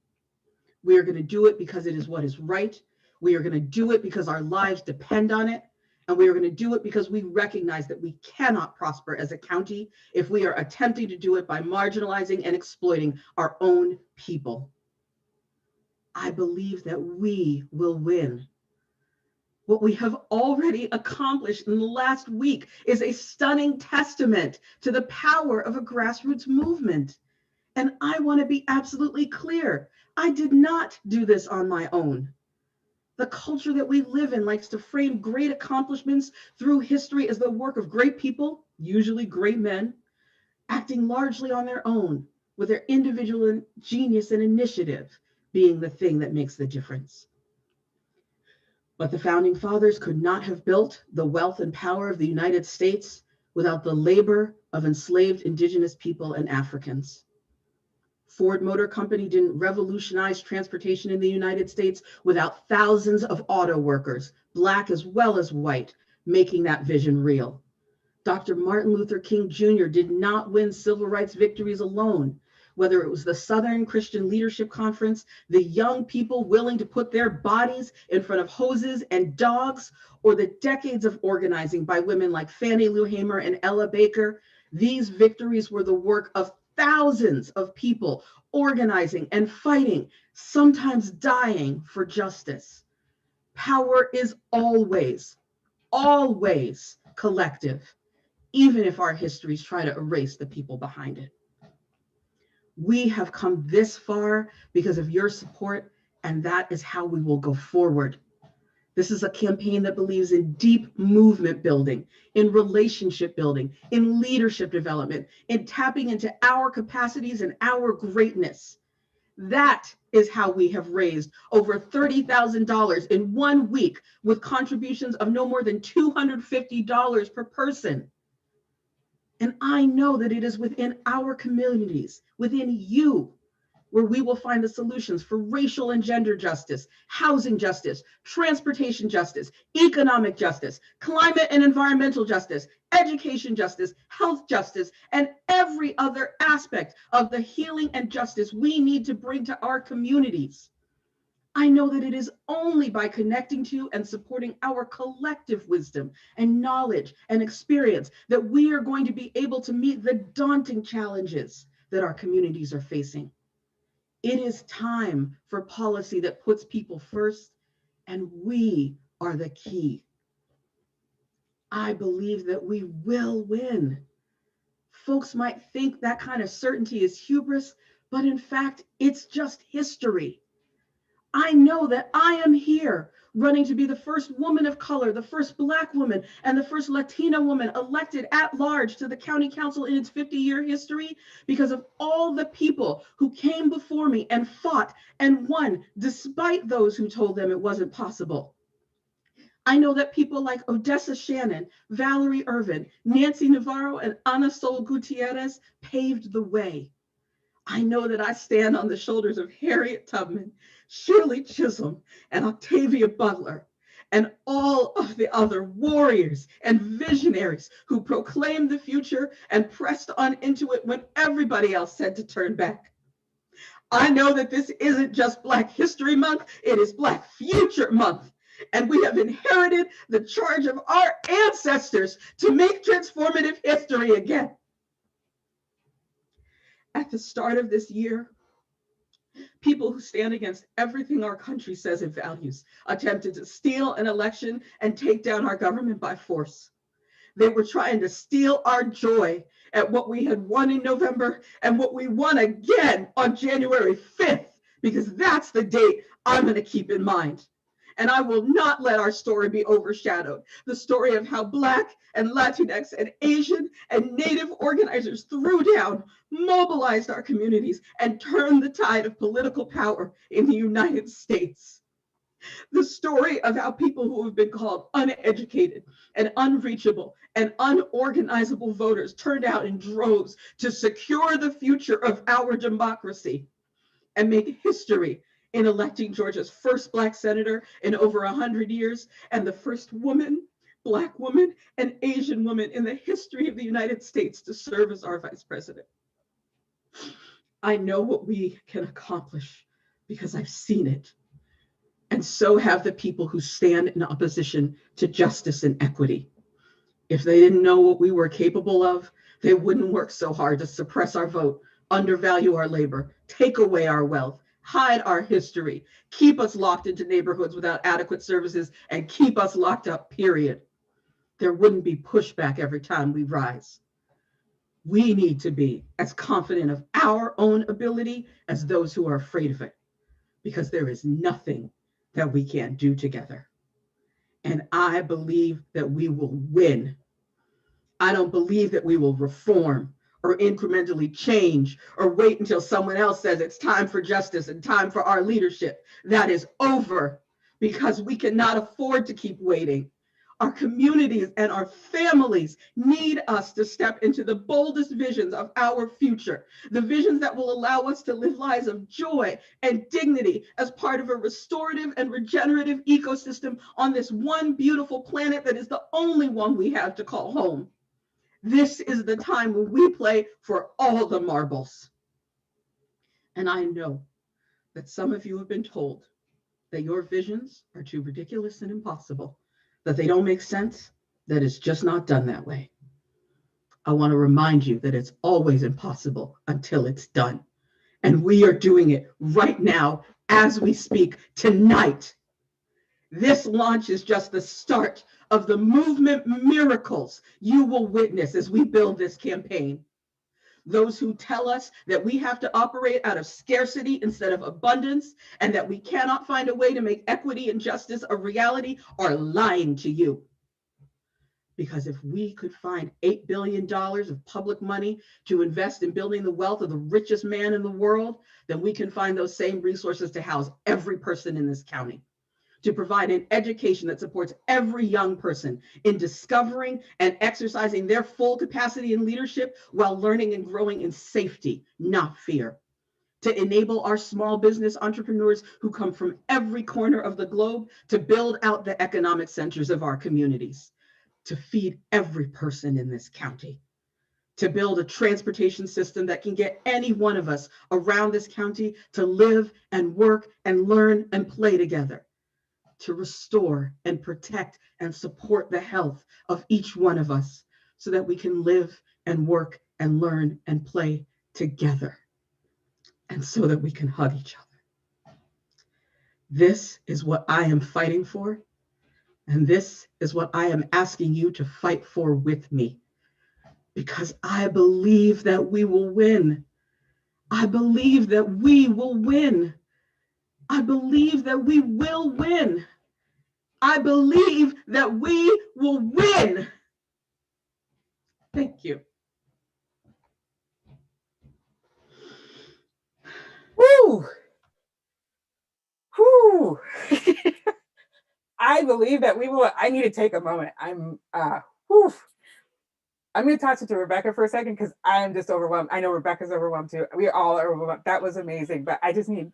We are going to do it because it is what is right. We are going to do it because our lives depend on it. And we are going to do it because we recognize that we cannot prosper as a county if we are attempting to do it by marginalizing and exploiting our own people. I believe that we will win. What we have already accomplished in the last week is a stunning testament to the power of a grassroots movement. And I want to be absolutely clear. I did not do this on my own. The culture that we live in likes to frame great accomplishments through history as the work of great people, usually great men, acting largely on their own, with their individual genius and initiative being the thing that makes the difference. But the founding fathers could not have built the wealth and power of the United States without the labor of enslaved Indigenous people and Africans. Ford Motor Company didn't revolutionize transportation in the United States without thousands of auto workers, Black as well as white, making that vision real. Dr. Martin Luther King Jr. did not win civil rights victories alone, whether it was the Southern Christian Leadership Conference, the young people willing to put their bodies in front of hoses and dogs, or the decades of organizing by women like Fannie Lou Hamer and Ella Baker. These victories were the work of thousands of people organizing and fighting, sometimes dying for justice. Power is always, always collective, even if our histories try to erase the people behind it. We have come this far because of your support, and that is how we will go forward. This is a campaign that believes in deep movement building, in relationship building, in leadership development, in tapping into our capacities and our greatness. That is how we have raised over $30,000 in 1 week with contributions of no more than $250 per person. And I know that it is within our communities, within you, where we will find the solutions for racial and gender justice, housing justice, transportation justice, economic justice, climate and environmental justice, education justice, health justice, and every other aspect of the healing and justice we need to bring to our communities. I know that it is only by connecting to and supporting our collective wisdom and knowledge and experience that we are going to be able to meet the daunting challenges that our communities are facing. It is time for policy that puts people first, and we are the key. I believe that we will win. Folks might think that kind of certainty is hubris, but in fact, it's just history. I know that I am here running to be the first woman of color, the first Black woman, and the first Latina woman elected at large to the county council in its 50-year history because of all the people who came before me and fought and won despite those who told them it wasn't possible. I know that people like Odessa Shannon, Valerie Irvin, Nancy Navarro, and Ana Sol Gutierrez paved the way. I know that I stand on the shoulders of Harriet Tubman, Shirley Chisholm, and Octavia Butler, and all of the other warriors and visionaries who proclaimed the future and pressed on into it when everybody else said to turn back. I know that this isn't just Black History Month, it is Black Future Month. And we have inherited the charge of our ancestors to make transformative history again. At the start of this year, people who stand against everything our country says it values attempted to steal an election and take down our government by force. They were trying to steal our joy at what we had won in November and what we won again on January 5th, because that's the date I'm going to keep in mind. And I will not let our story be overshadowed. The story of how Black and Latinx and Asian and Native organizers threw down, mobilized our communities, and turned the tide of political power in the United States. The story of how people who have been called uneducated and unreachable and unorganizable voters turned out in droves to secure the future of our democracy and make history in electing Georgia's first Black senator in over 100 years and the first woman, Black woman, and Asian woman in the history of the United States to serve as our vice president. I know what we can accomplish because I've seen it. And so have the people who stand in opposition to justice and equity. If they didn't know what we were capable of, they wouldn't work so hard to suppress our vote, undervalue our labor, take away our wealth, hide our history, keep us locked into neighborhoods without adequate services, and keep us locked up, period. There wouldn't be pushback every time we rise. We need to be as confident of our own ability as those who are afraid of it, because there is nothing that we can't do together. And I believe that we will win. I don't believe that we will reform or incrementally change or wait until someone else says it's time for justice and time for our leadership. That is over, because we cannot afford to keep waiting. Our communities and our families need us to step into the boldest visions of our future, the visions that will allow us to live lives of joy and dignity as part of a restorative and regenerative ecosystem on this one beautiful planet that is the only one we have to call home. This is the time when we play for all the marbles. And I know that some of you have been told that your visions are too ridiculous and impossible, that they don't make sense, that it's just not done that way. I want to remind you that it's always impossible until it's done. And we are doing it right now as we speak tonight. This launch is just the start of the movement miracles you will witness as we build this campaign. Those who tell us that we have to operate out of scarcity instead of abundance and that we cannot find a way to make equity and justice a reality are lying to you. Because if we could find $8 billion of public money to invest in building the wealth of the richest man in the world, then we can find those same resources to house every person in this county, to provide an education that supports every young person in discovering and exercising their full capacity in leadership while learning and growing in safety, not fear. To enable our small business entrepreneurs who come from every corner of the globe to build out the economic centers of our communities. To feed every person in this county. To build a transportation system that can get any one of us around this county to live and work and learn and play together. To restore and protect and support the health of each one of us so that we can live and work and learn and play together, and so that we can hug each other. This is what I am fighting for, and this is what I am asking you to fight for with me, because I believe that we will win. I believe that we will win. I believe that we will win. I believe that we will win. Thank you. Woo! Woo! I believe that we will. I need to take a moment. Whew. I'm going to toss it to Rebecca for a second because I'm just overwhelmed. I know Rebecca's overwhelmed too. We all are overwhelmed. That was amazing, but I just need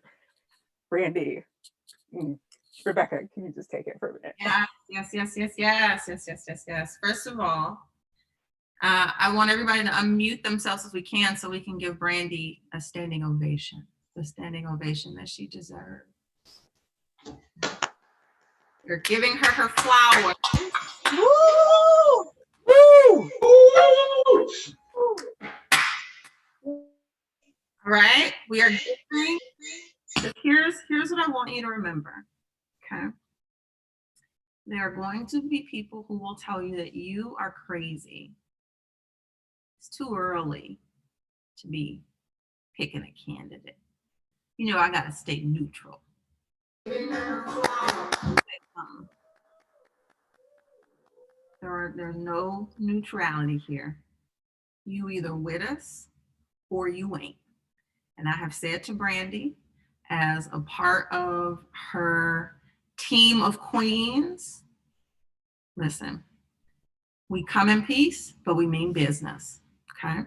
Brandy. Rebecca, can you just take it for a minute? Yes. First of all, I want everybody to unmute themselves as we can so we can give Brandy a standing ovation, the standing ovation that she deserves. You're giving her flowers. Woo! Woo! All right, we are giving. So here's what I want you to remember. Okay. There are going to be people who will tell you that you are crazy. It's too early to be picking a candidate. You know, I gotta stay neutral. There's no neutrality here. You either with us or you ain't. And I have said to Brandy, as a part of her team of queens, listen, we come in peace, but we mean business, okay?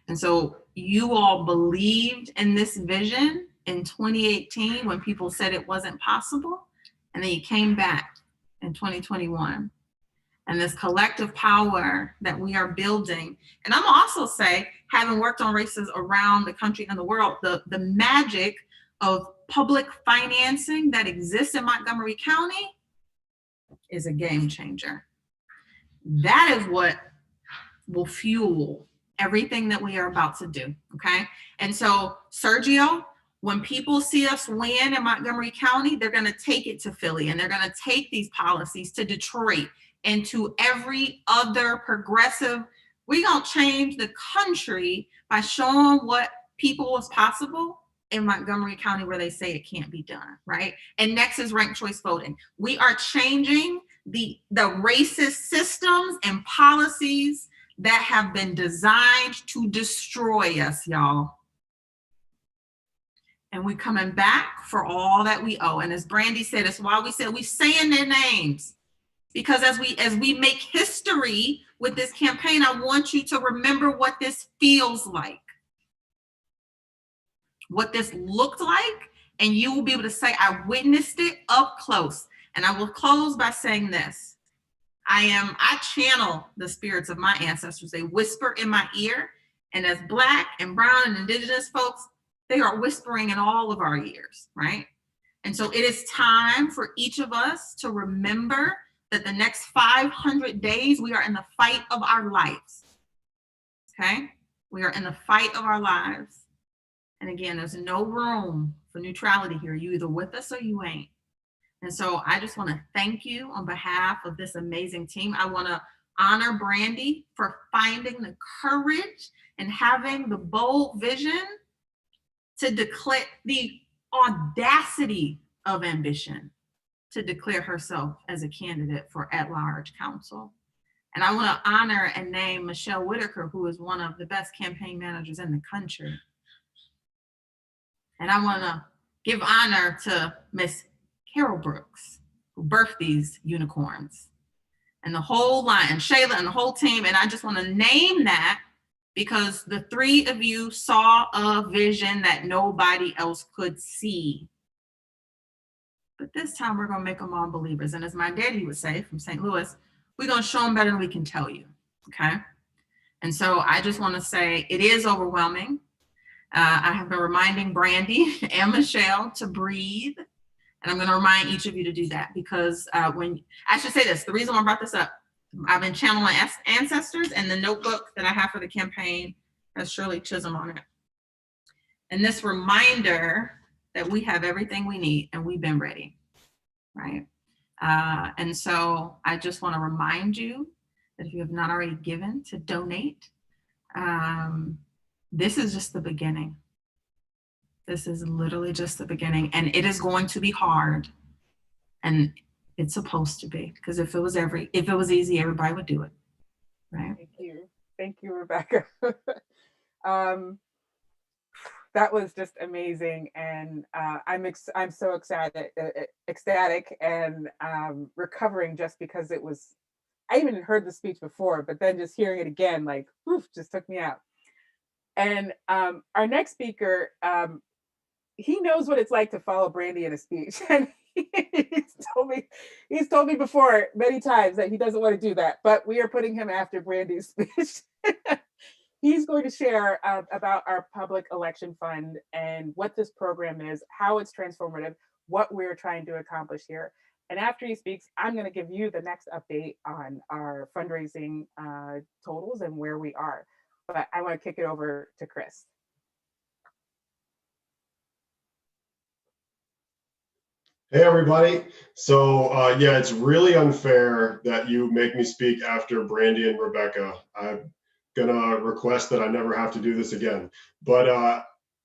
And so you all believed in this vision in 2018 when people said it wasn't possible, and then you came back in 2021. And this collective power that we are building. And I'm also say, having worked on races around the country and the world, the magic of public financing that exists in Montgomery County is a game changer. That is what will fuel everything that we are about to do, okay? And so, Sergio, when people see us win in Montgomery County, they're gonna take it to Philly, and they're gonna take these policies to Detroit and to every other progressive. We're gonna change the country by showing what people is possible in Montgomery County where they say it can't be done, right? And next is ranked choice voting. We are changing the racist systems and policies that have been designed to destroy us, y'all. And we're coming back for all that we owe. And as Brandy said, that's why we said we saying their names. Because as we make history with this campaign, I want you to remember what this feels like, what this looked like, and you will be able to say, I witnessed it up close. And I will close by saying this. I channel the spirits of my ancestors. They whisper in my ear. And as Black and brown and indigenous folks, they are whispering in all of our ears, right? And so it is time for each of us to remember that the next 500 days, we are in the fight of our lives, okay? We are in the fight of our lives. And again, there's no room for neutrality here. You either with us or you ain't. And so I just wanna thank you on behalf of this amazing team. I wanna honor Brandy for finding the courage and having the bold vision to declare the audacity of ambition to declare herself as a candidate for at-large council. And I want to honor and name Michelle Whitaker, who is one of the best campaign managers in the country. And I want to give honor to Miss Carol Brooks, who birthed these unicorns, and the whole line, and Shayla and the whole team. And I just want to name that because the three of you saw a vision that nobody else could see. But this time we're gonna make them all believers. And as my daddy would say from St. Louis, we're gonna show them better than we can tell you, okay? And so I just wanna say it is overwhelming. I have been reminding Brandy and Michelle to breathe. And I'm gonna remind each of you to do that because I should say this, the reason why I brought this up, I've been channeling ancestors, and the notebook that I have for the campaign has Shirley Chisholm on it. And this reminder that we have everything we need and we've been ready, right? And so I just want to remind you that if you have not already given to donate, this is just the beginning. This is literally just the beginning, and it is going to be hard, and it's supposed to be, because if it was easy, everybody would do it, right? Thank you, Rebecca. That was just amazing, and I'm so ecstatic and recovering just because it was I even heard the speech before, but then just hearing it again, like, oof, just took me out. And our next speaker, he knows what it's like to follow Brandy in a speech. And he's told me before many times that he doesn't want to do that, but we are putting him after Brandy's speech. He's going to share about our public election fund and what this program is, how it's transformative, what we're trying to accomplish here. And after he speaks, I'm going to give you the next update on our fundraising totals and where we are. But I want to kick it over to Chris. Hey everybody. So yeah, it's really unfair that you make me speak after Brandy and Rebecca. I'm gonna request that I never have to do this again. But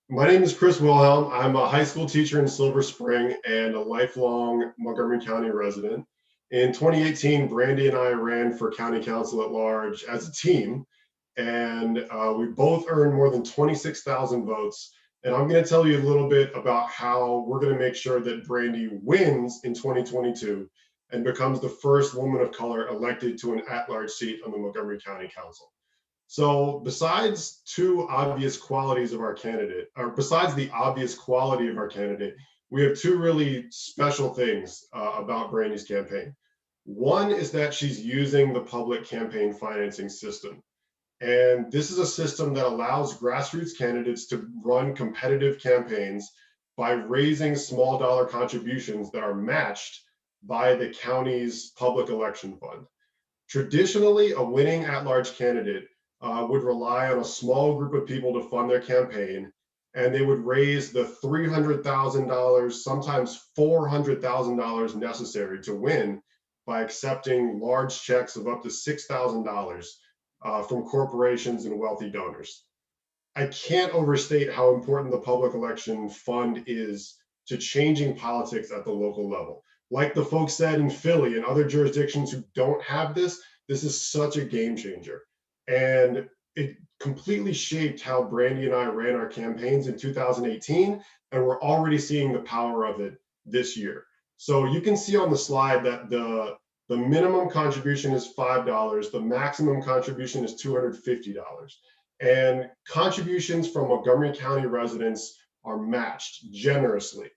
my name is Chris Wilhelm. I'm a high school teacher in Silver Spring and a lifelong Montgomery County resident. In 2018, Brandy and I ran for County Council at Large as a team, and we both earned more than 26,000 votes. And I'm going to tell you a little bit about how we're going to make sure that Brandy wins in 2022 and becomes the first woman of color elected to an at-large seat on the Montgomery County Council. So besides two obvious qualities of our candidate, or besides the obvious quality of our candidate, we have two really special things about Brandy's campaign. One is that she's using the public campaign financing system. And this is a system that allows grassroots candidates to run competitive campaigns by raising small dollar contributions that are matched by the county's public election fund. Traditionally, a winning at-large candidate would rely on a small group of people to fund their campaign, and they would raise the $300,000, sometimes $400,000 necessary to win by accepting large checks of up to $6,000 from corporations and wealthy donors. I can't overstate how important the public election fund is to changing politics at the local level. Like the folks said in Philly and other jurisdictions who don't have this, this is such a game changer. And it completely shaped how Brandy and I ran our campaigns in 2018, and we're already seeing the power of it this year. So you can see on the slide that the minimum contribution is $5, the maximum contribution is $250. And contributions from Montgomery County residents are matched generously.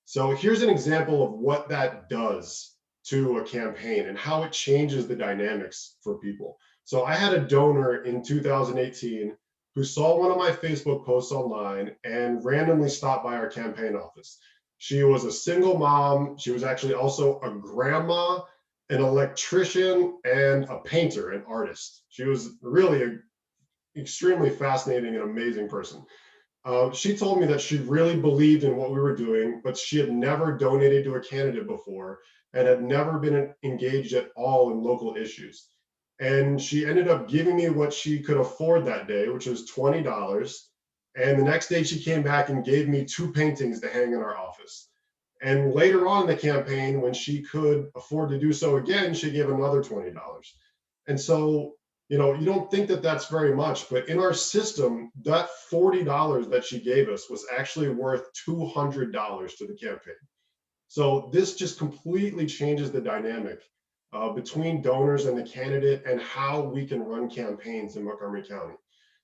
So here's an example of what that does to a campaign and how it changes the dynamics for people. So I had a donor in 2018 who saw one of my Facebook posts online and randomly stopped by our campaign office. She was a single mom. She was actually also a grandma, an electrician, and a painter, an artist. She was really an extremely fascinating and amazing person. She told me that she really believed in what we were doing, but she had never donated to a candidate before and had never been engaged at all in local issues. And she ended up giving me what she could afford that day, which was $20. And the next day she came back and gave me 2 paintings to hang in our office. And later on in the campaign, when she could afford to do so again, she gave another $20. And so, you know, you don't think that that's very much, but in our system, that $40 that she gave us was actually worth $200 to the campaign. So this just completely changes the dynamic between donors and the candidate and how we can run campaigns in Montgomery County.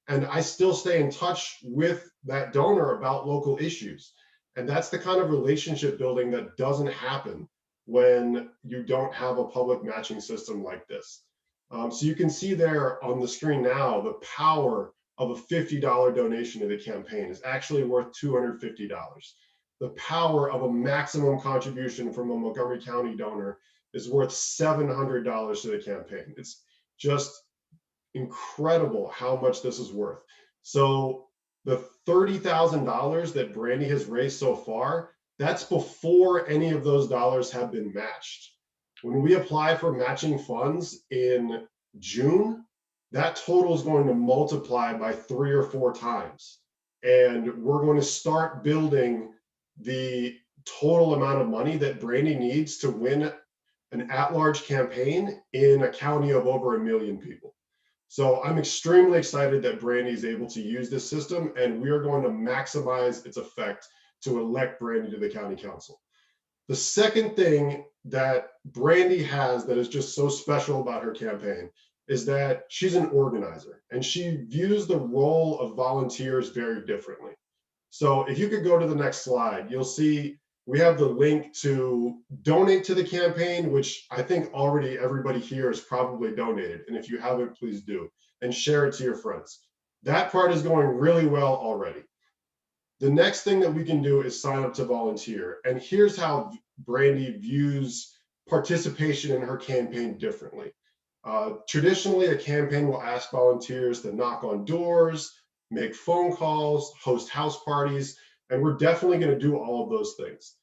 And I still stay in touch with that donor about local issues. And that's the kind of relationship building that doesn't happen when you don't have a public matching system like this. So you can see there on the screen now, the power of a $50 donation to the campaign is actually worth $250. The power of a maximum contribution from a Montgomery County donor is worth $700 to the campaign. It's just incredible how much this is worth. So the $30,000 that Brandy has raised so far, that's before any of those dollars have been matched. When we apply for matching funds in June, that total is going to multiply by 3 or 4 times. And we're going to start building the total amount of money that Brandy needs to win an at-large campaign in a county of over 1 million people. So I'm extremely excited that Brandy is able to use this system, and we are going to maximize its effect to elect Brandy to the county council. The second thing that Brandy has that is just so special about her campaign is that she's an organizer, and she views the role of volunteers very differently. So if you could go to the next slide, you'll see we have the link to donate to the campaign, which I think already everybody here has probably donated. And if you haven't, please do, and share it to your friends. That part is going really well already. The next thing that we can do is sign up to volunteer. And here's how Brandy views participation in her campaign differently. Traditionally, a campaign will ask volunteers to knock on doors, make phone calls, host house parties, and we're definitely going to do all of those things.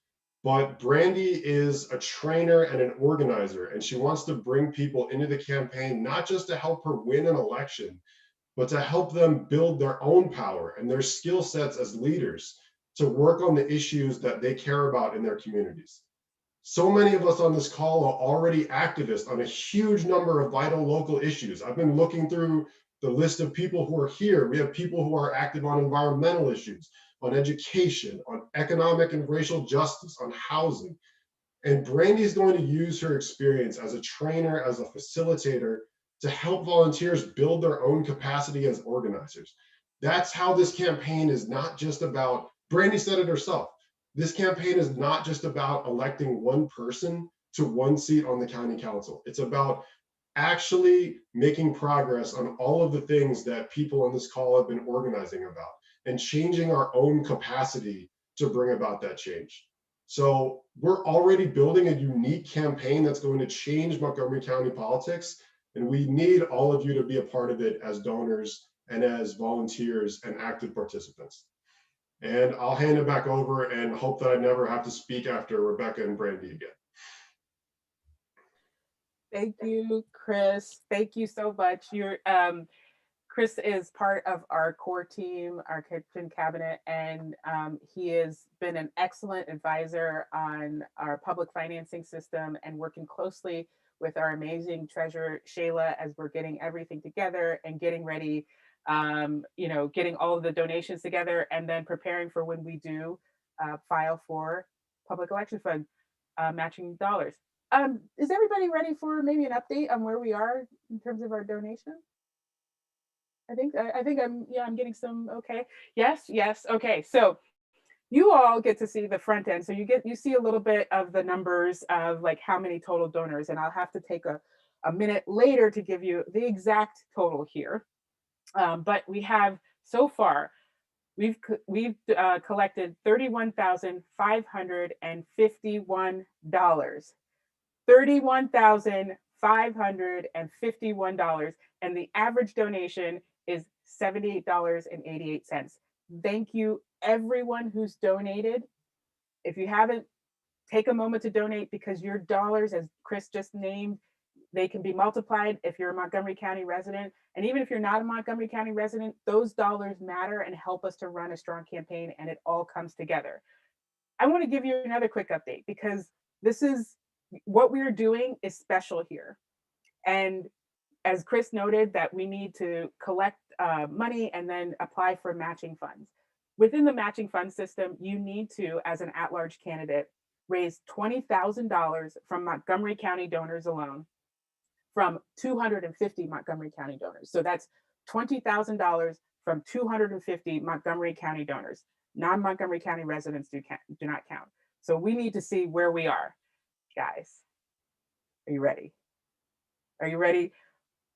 But Brandy is a trainer and an organizer, and she wants to bring people into the campaign, not just to help her win an election, but to help them build their own power and their skill sets as leaders to work on the issues that they care about in their communities. So many of us on this call are already activists on a huge number of vital local issues. I've been looking through the list of people who are here. We have people who are active on environmental issues, on education, on economic and racial justice, on housing. And Brandy is going to use her experience as a trainer, as a facilitator, to help volunteers build their own capacity as organizers. That's how this campaign is not just about, Brandy said it herself, this campaign is not just about electing one person to one seat on the county council. It's about actually making progress on all of the things that people on this call have been organizing about and changing our own capacity to bring about that change. So we're already building a unique campaign that's going to change Montgomery County politics, and we need all of you to be a part of it as donors and as volunteers and active participants. And I'll hand it back over and hope that I never have to speak after Rebecca and Brandy again. Thank you, Chris. Thank you so much. Chris is part of our core team, our kitchen cabinet, and he has been an excellent advisor on our public financing system and working closely with our amazing treasurer, Shayla, as we're getting everything together and getting ready, getting all of the donations together and then preparing for when we do file for public election fund matching dollars. Is everybody ready for maybe an update on where we are in terms of our donation? I think I'm getting some, okay. Yes, okay. So you all get to see the front end. So you see a little bit of the numbers of like how many total donors, and I'll have to take a minute later to give you the exact total here. But we have so far, we've collected $31,551. $31,551, and the average donation is $78.88. Thank you, everyone who's donated. If you haven't, take a moment to donate, because your dollars, as Chris just named, they can be multiplied if you're a Montgomery County resident. And even if you're not a Montgomery County resident, those dollars matter and help us to run a strong campaign, and it all comes together. I want to give you another quick update, because this is what we're doing is special here. And as Chris noted, that we need to collect money and then apply for matching funds. Within the matching fund system, you need to, as an at-large candidate, raise $20,000 from Montgomery County donors alone, from 250 Montgomery County donors. So that's $20,000 from 250 Montgomery County donors. Non-Montgomery County residents do not count. So we need to see where we are. Guys, are you ready? Are you ready?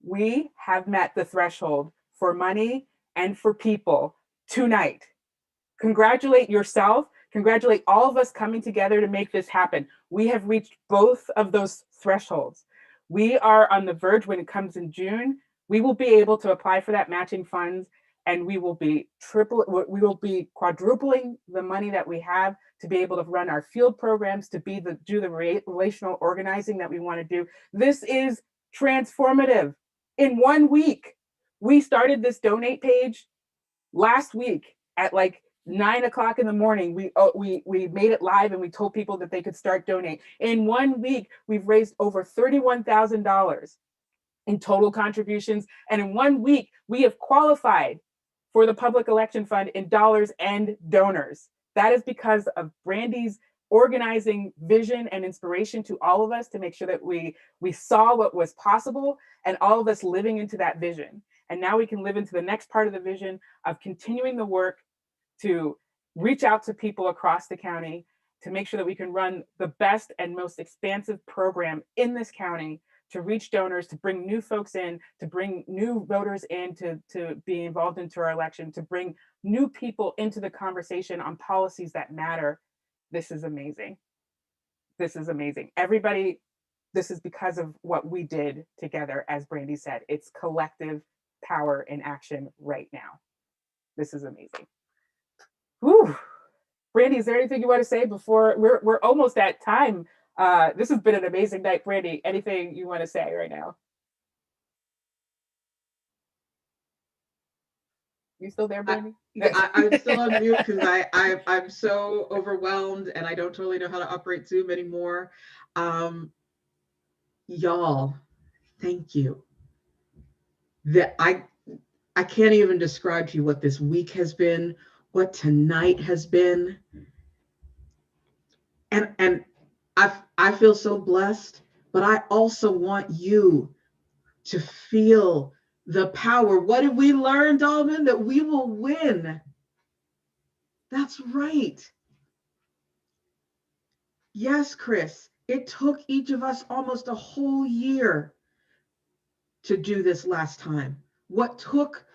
We have met the threshold for money and for people tonight. Congratulate yourself. Congratulate all of us coming together to make this happen. We have reached both of those thresholds. We are on the verge. When it comes in June, we will be able to apply for that matching funds, and we will be quadrupling the money that we have to be able to run our field programs, to do the relational organizing that we want to do. This is transformative. In 1 week, we started this donate page last week at like 9 o'clock in the morning. We made it live and we told people that they could start donating. In 1 week, we've raised over $31,000 in total contributions. And in 1 week, we have qualified for the public election fund in dollars and donors. That is because of Brandy's organizing vision and inspiration to all of us to make sure that we saw what was possible, and all of us living into that vision. And now we can live into the next part of the vision of continuing the work to reach out to people across the county to make sure that we can run the best and most expansive program in this county to reach donors, to bring new folks in, to bring new voters in to be involved into our election, to bring new people into the conversation on policies that matter. This is amazing. This is amazing. Everybody, this is because of what we did together, as Brandy said. It's collective power in action right now. This is amazing. Whew. Brandy, is there anything you want to say before we're almost at time? This has been an amazing night. Brandy, anything you want to say right now? You still there, Brandy? I'm still on mute because I'm so overwhelmed and I don't totally know how to operate Zoom anymore. Y'all, thank you. I can't even describe to you what this week has been, what tonight has been. And I feel so blessed, but I also want you to feel the power. What did we learn, Dalman? That we will win. That's right. Yes, Chris, it took each of us almost a whole year to do this last time. What took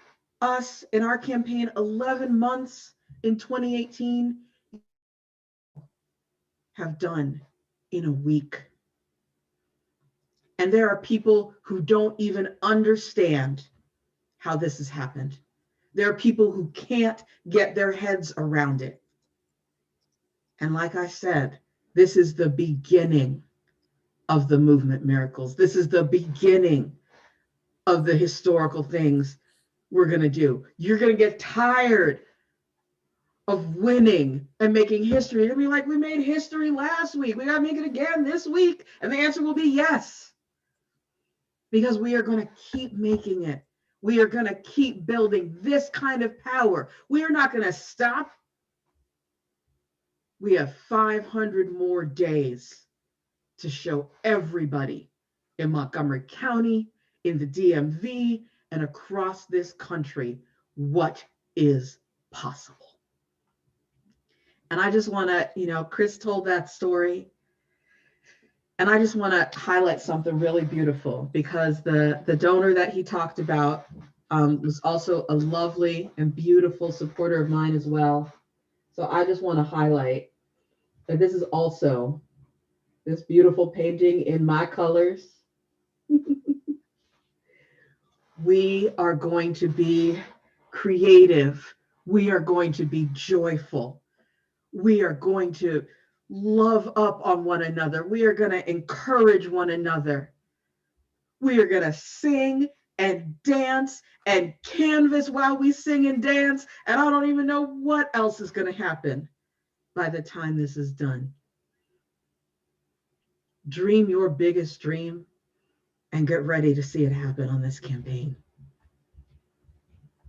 us in our campaign 11 months in 2018 have done in a week. And there are people who don't even understand how this has happened. There are people who can't get their heads around it. And like I said, this is the beginning of the movement miracles. This is the beginning of the historical things we're going to do. You're going to get tired of winning and making history. You're going to be like, we made history last week. We got to make it again this week. And the answer will be yes. Because we are going to keep making it. We are going to keep building this kind of power. We are not going to stop. We have 500 more days to show everybody in Montgomery County, in the DMV, and across this country what is possible. And I just want to, Chris told that story. And I just want to highlight something really beautiful, because the donor that he talked about was also a lovely and beautiful supporter of mine as well. So I just want to highlight that this is also this beautiful painting in my colors. We are going to be creative. We are going to be joyful. We are going to love up on one another. We are going to encourage one another. We are going to sing and dance and canvas while we sing and dance. And I don't even know what else is going to happen by the time this is done. Dream your biggest dream and get ready to see it happen on this campaign.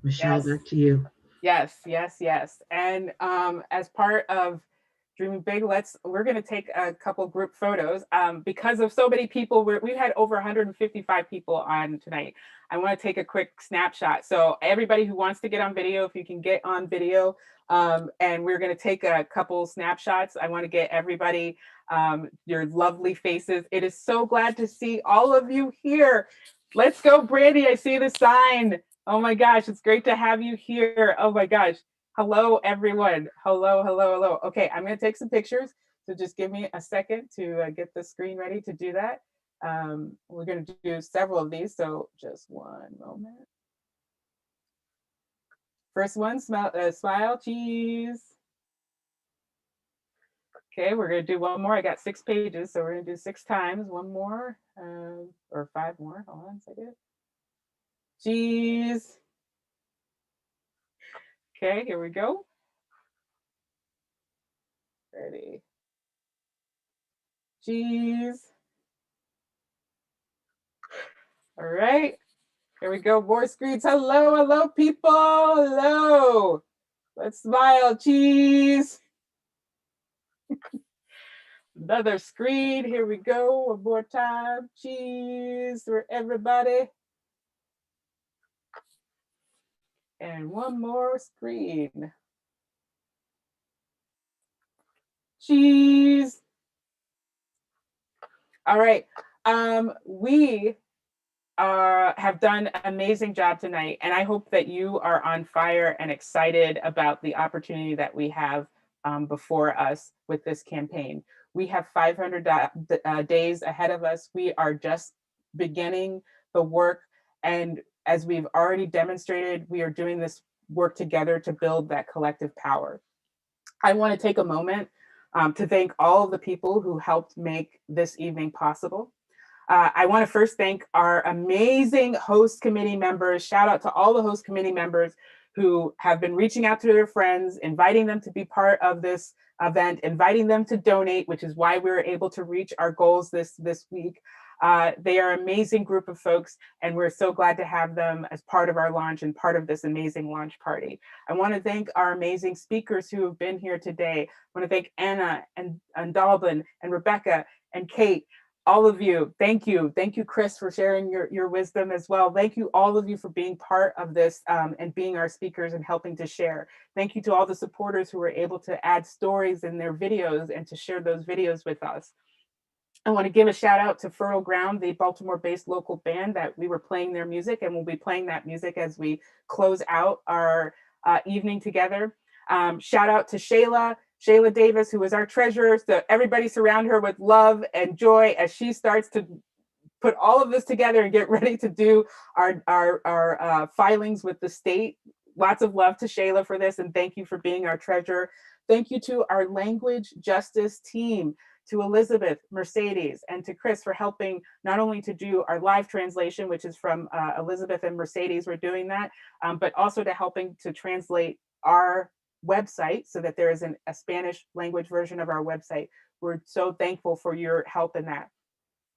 Michelle, Yes. back to you. Yes, yes, yes. And as part of Dreaming Big, we're going to take a couple group photos because of so many people. We've had over 155 people on tonight. I want to take a quick snapshot. So everybody who wants to get on video, if you can get on video, and we're going to take a couple snapshots. I want to get everybody, your lovely faces. It is so glad to see all of you here. Let's go, Brandy. I see the sign. Oh my gosh, it's great to have you here. Oh my gosh. Hello, everyone. Hello, hello, hello. Okay, I'm going to take some pictures. So just give me a second to get the screen ready to do that. We're going to do several of these, so just one moment. First one, smile, cheese. Okay, we're going to do one more. I got 6 pages, so we're going to do 6 times. One more, or 5 more. Hold on a second. Cheese. Okay, here we go. Ready. Cheese. All right, here we go. More screens. Hello, hello, people. Hello. Let's smile. Cheese. Another screen. Here we go. One more time. Cheese for everybody. And one more screen. Cheese. All right. We have done an amazing job tonight, and I hope that you are on fire and excited about the opportunity that we have before us with this campaign. We have 500 days ahead of us. We are just beginning the work, and as we've already demonstrated, we are doing this work together to build that collective power. I want to take a moment to thank all of the people who helped make this evening possible. I want to first thank our amazing host committee members. Shout out to all the host committee members who have been reaching out to their friends, inviting them to be part of this event, inviting them to donate, which is why we were able to reach our goals this week. They are an amazing group of folks, and we're so glad to have them as part of our launch and part of this amazing launch party. I want to thank our amazing speakers who have been here today. I want to thank Anna and Dalvin and Rebecca and Kate, all of you. Thank you. Thank you, Chris, for sharing your wisdom as well. Thank you, all of you, for being part of this and being our speakers and helping to share. Thank you to all the supporters who were able to add stories in their videos and to share those videos with us. I want to give a shout out to Fertile Ground, the Baltimore-based local band that we were playing their music, and we'll be playing that music as we close out our evening together. Shout out to Shayla Davis, who is our treasurer. So everybody surround her with love and joy as she starts to put all of this together and get ready to do our filings with the state. Lots of love to Shayla for this, and thank you for being our treasurer. Thank you to our language justice team, to Elizabeth, Mercedes, and to Chris for helping not only to do our live translation, which is from Elizabeth and Mercedes, we're doing that, but also to helping to translate our website so that there is a Spanish language version of our website. We're so thankful for your help in that.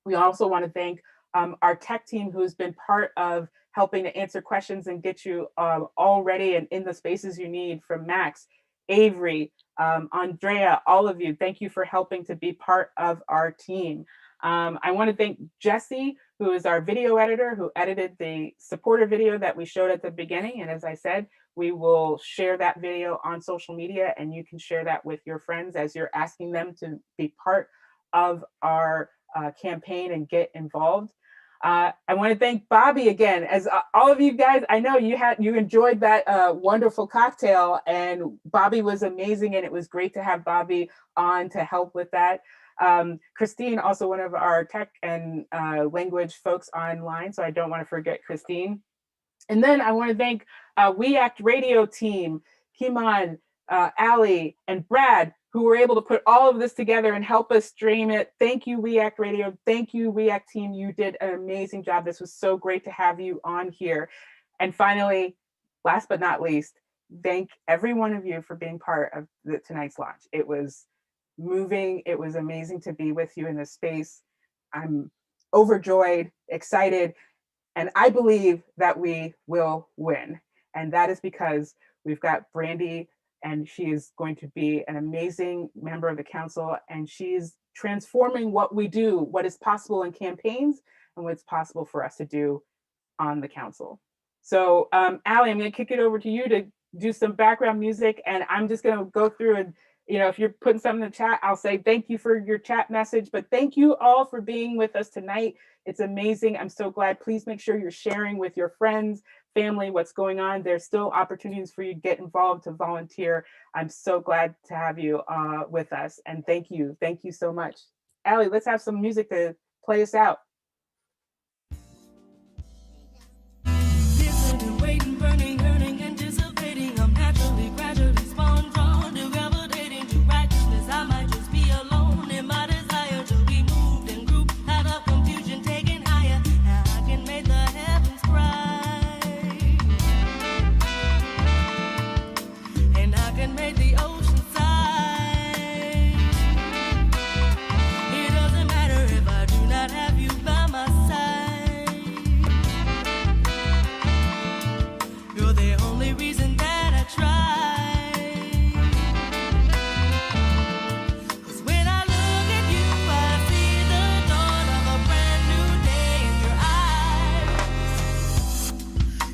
We also want to thank our tech team who's been part of helping to answer questions and get you all ready and in the spaces you need, from Max, Avery, Andrea, all of you. Thank you for helping to be part of our team. I want to thank Jesse, who is our video editor, who edited the supporter video that we showed at the beginning. And as I said, we will share that video on social media, and you can share that with your friends as you're asking them to be part of our campaign and get involved. I want to thank Bobby again. As all of you guys, I know you enjoyed that wonderful cocktail, and Bobby was amazing, and it was great to have Bobby on to help with that. Christine, also one of our tech and language folks online, so I don't want to forget Christine. And then I want to thank We Act Radio team, Kimon, Ali, and Brad, who were able to put all of this together and help us stream it. Thank you, We Act Radio. Thank you, We Act team. You did an amazing job. This was so great to have you on here. And finally, last but not least, thank every one of you for being part of tonight's launch. It was moving. It was amazing to be with you in this space. I'm overjoyed, excited, and I believe that we will win. And that is because we've got Brandy, and she is going to be an amazing member of the council, and she's transforming what we do, what is possible in campaigns, and what's possible for us to do on the council. So Ali, I'm going to kick it over to you to do some background music, and I'm just going to go through and, if you're putting something in the chat, I'll say thank you for your chat message, but thank you all for being with us tonight. It's amazing. I'm so glad. Please make sure you're sharing with your friends, family, what's going on. There's still opportunities for you to get involved, to volunteer. I'm so glad to have you with us, and thank you. Thank you so much. Ali, let's have some music to play us out. It doesn't matter if I do not have you back.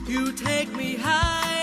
You take me high